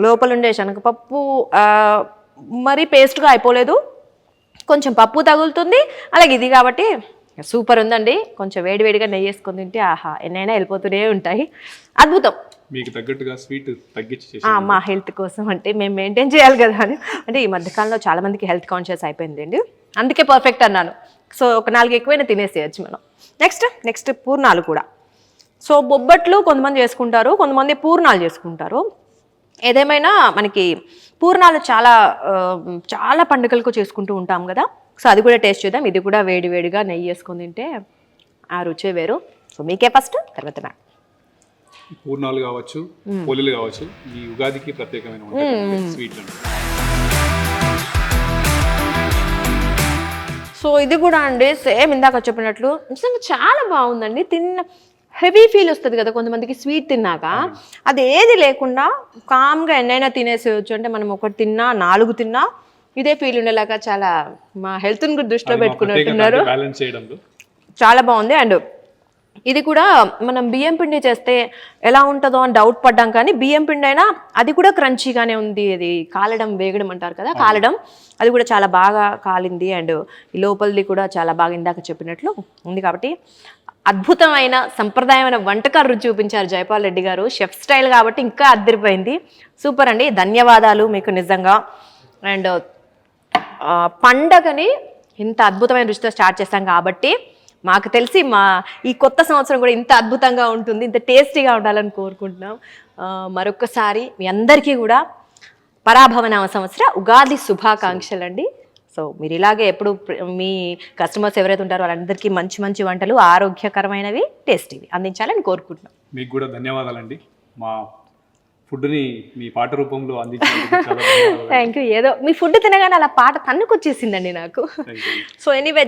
లోపల ఉండే శనగపప్పు మరీ పేస్ట్గా అయిపోలేదు, కొంచెం పప్పు తగులుతుంది, అలాగే ఇది కాబట్టి సూపర్ ఉందండి. కొంచెం వేడివేడిగా నెయ్యి వేసుకొని తింటే ఆహా ఎన్నైనా వెళ్ళిపోతూనే ఉంటాయి. అద్భుతం. మీకు తగ్గట్టుగా స్వీట్ తగ్గించి మా హెల్త్ కోసం అంటే మేము మెయింటైన్ చేయాలి కదా అని, అంటే ఈ మధ్యకాలంలో చాలా మందికి హెల్త్ కాన్షియస్ అయిపోయిందండి, అందుకే పర్ఫెక్ట్ అన్నాను. సో ఒక 4 ఎక్కువైనా తినేసేయచ్చు మనం. నెక్స్ట్ పూర్ణాలు కూడా. సో బొబ్బట్లు కొంతమంది చేసుకుంటారు, కొంతమంది పూర్ణాలు చేసుకుంటారు. ఏదేమైనా మనకి పూర్ణాలు చాలా పండుగలకు చేసుకుంటూ ఉంటాం కదా. సో అది కూడా టేస్ట్ చేద్దాం. ఇది కూడా వేడివేడిగా నెయ్యి వేసుకొని తింటే ఆ రుచే వేరు. సో మీకే ఫస్ట్, తర్వాత నాకు. పూర్ణాలు కావచ్చు, పోలీలు కావచ్చు, ఈ ఉగాదికి ప్రత్యేకమైన స్వీట్లు. సో ఇది కూడా అండి సేమ్ ఇందాక చెప్పినట్లు నిజంగా చాలా బాగుందండి. హెవీ ఫీల్ వస్తుంది కదా కొంతమందికి స్వీట్ తిన్నాక, అది ఏది లేకుండా కామ్గా ఎన్నైనా తినేసేయచ్చు. అంటే మనం 1 తిన్నా 4 తిన్నా ఇదే ఫీల్ ఉండేలాగా చాలా మా హెల్త్ని కూడా దృష్టిలో పెట్టుకున్నట్టున్నారు. చాలా బాగుంది. అండ్ ఇది కూడా మనం బియ్యం పిండి చేస్తే ఎలా ఉంటుందో అని డౌట్ పడ్డాం, కానీ బియ్యం పిండి అయినా అది కూడా క్రంచీగానే ఉంది. అది కాలడం, వేగడం అంటారు కదా, కాలడం, అది కూడా చాలా బాగా కాలింది. అండ్ ఈ లోపలిది కూడా చాలా బాగా ఇందాక చెప్పినట్లు ఉంది. కాబట్టి అద్భుతమైన సంప్రదాయమైన వంటకాలు రుచి చూపించారు జయపాల్ రెడ్డి గారు. షెఫ్ స్టైల్ కాబట్టి ఇంకా అద్దరిపోయింది. సూపర్ అండి, ధన్యవాదాలు మీకు నిజంగా. అండ్ పండగని ఇంత అద్భుతమైన రుచితో స్టార్ట్ చేస్తాం కాబట్టి మాకు తెలిసి ఈ కొత్త సంవత్సరం కూడా ఇంత అద్భుతంగా ఉంటుంది, ఇంత టేస్టీగా ఉండాలని కోరుకుంటున్నాం. మరొకసారి మీ అందరికీ కూడా పరాభవనామ సంవత్సర ఉగాది శుభాకాంక్షలు అండి. సో మీరు ఇలాగే ఎప్పుడు మీ కస్టమర్స్ ఎవరైతే ఉంటారో వాళ్ళందరికీ మంచి మంచి వంటలు, ఆరోగ్యకరమైనవి, టేస్టీవి అందించాలని కోరుకుంటున్నాం. మీకు కూడా ధన్యవాదాలండి. మా ఫుడ్ని మీ పాట రూపంలో అందించినందుకు థ్యాంక్ యూ. ఏదో మీ ఫుడ్ తినగానే అలా పాట తన్నుకొచ్చేసిందండి నాకు. సో ఎనీవే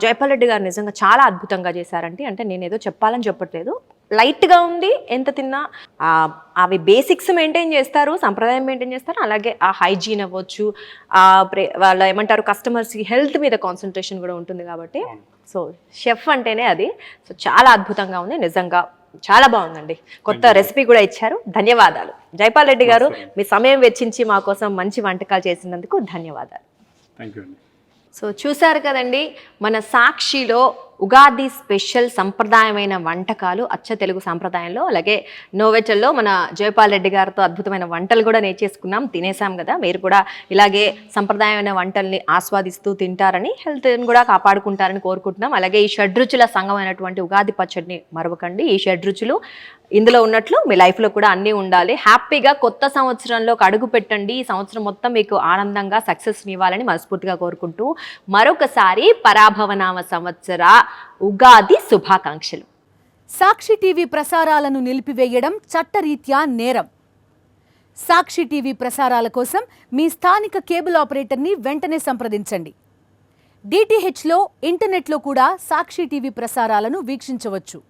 జయపాల్ రెడ్డి గారు నిజంగా చాలా అద్భుతంగా చేశారండి. అంటే నేను ఏదో చెప్పాలని చెప్పట్లేదు, లైట్గా ఉంది, ఎంత తిన్నా అవి బేసిక్స్ మెయింటైన్ చేస్తారు, సంప్రదాయం మెయింటైన్ చేస్తారు. అలాగే ఆ హైజీన్ అవ్వచ్చు, వాళ్ళ ఏమంటారు కస్టమర్స్కి హెల్త్ మీద కాన్సన్ట్రేషన్ కూడా ఉంటుంది కాబట్టి సో షెఫ్ అంటేనే అది. సో చాలా అద్భుతంగా ఉంది నిజంగా, చాలా బాగుందండి. కొత్త రెసిపీ కూడా ఇచ్చారు. ధన్యవాదాలు జైపాల్ రెడ్డి గారు, మీ సమయం వెచ్చించి మా కోసం మంచి వంటకాలు చేసినందుకు ధన్యవాదాలు. థ్యాంక్ యూ అండి. సో చూసారు కదండి, మన సాక్షిలో ఉగాది స్పెషల్ సంప్రదాయమైన వంటకాలు అచ్చ తెలుగు సంప్రదాయంలో, అలాగే నోవెటల్లో మన జయపాల్ రెడ్డి గారితో అద్భుతమైన వంటలు కూడా నేర్చేసుకున్నాం, తినేసాం కదా. మీరు కూడా ఇలాగే సంప్రదాయమైన వంటల్ని ఆస్వాదిస్తూ తింటారని, హెల్త్ని కూడా కాపాడుకుంటారని కోరుకుంటున్నాం. అలాగే ఈ షడ్రుచుల సంఘం అయినటువంటి ఉగాది పచ్చడిని మరవకండి. ఈ షడ్రుచులు ఇందులో ఉన్నట్లు మీ లైఫ్లో కూడా అన్నీ ఉండాలి. హ్యాపీగా కొత్త సంవత్సరంలోకి అడుగు పెట్టండి. ఈ సంవత్సరం మొత్తం మీకు ఆనందంగా సక్సెస్ని ఇవ్వాలని మనస్ఫూర్తిగా కోరుకుంటూ మరొకసారి పరాభవనామ సంవత్సర ఉగాది శుభాకాంక్షలు. సాక్షి టీవీ ప్రసారాలను నిలిపివేయడం చట్టరీత్యా నేరం. సాక్షి టీవీ ప్రసారాల కోసం మీ స్థానిక కేబుల్ ఆపరేటర్ని వెంటనే సంప్రదించండి. DTHలో ఇంటర్నెట్లో కూడా సాక్షి టీవీ ప్రసారాలను వీక్షించవచ్చు.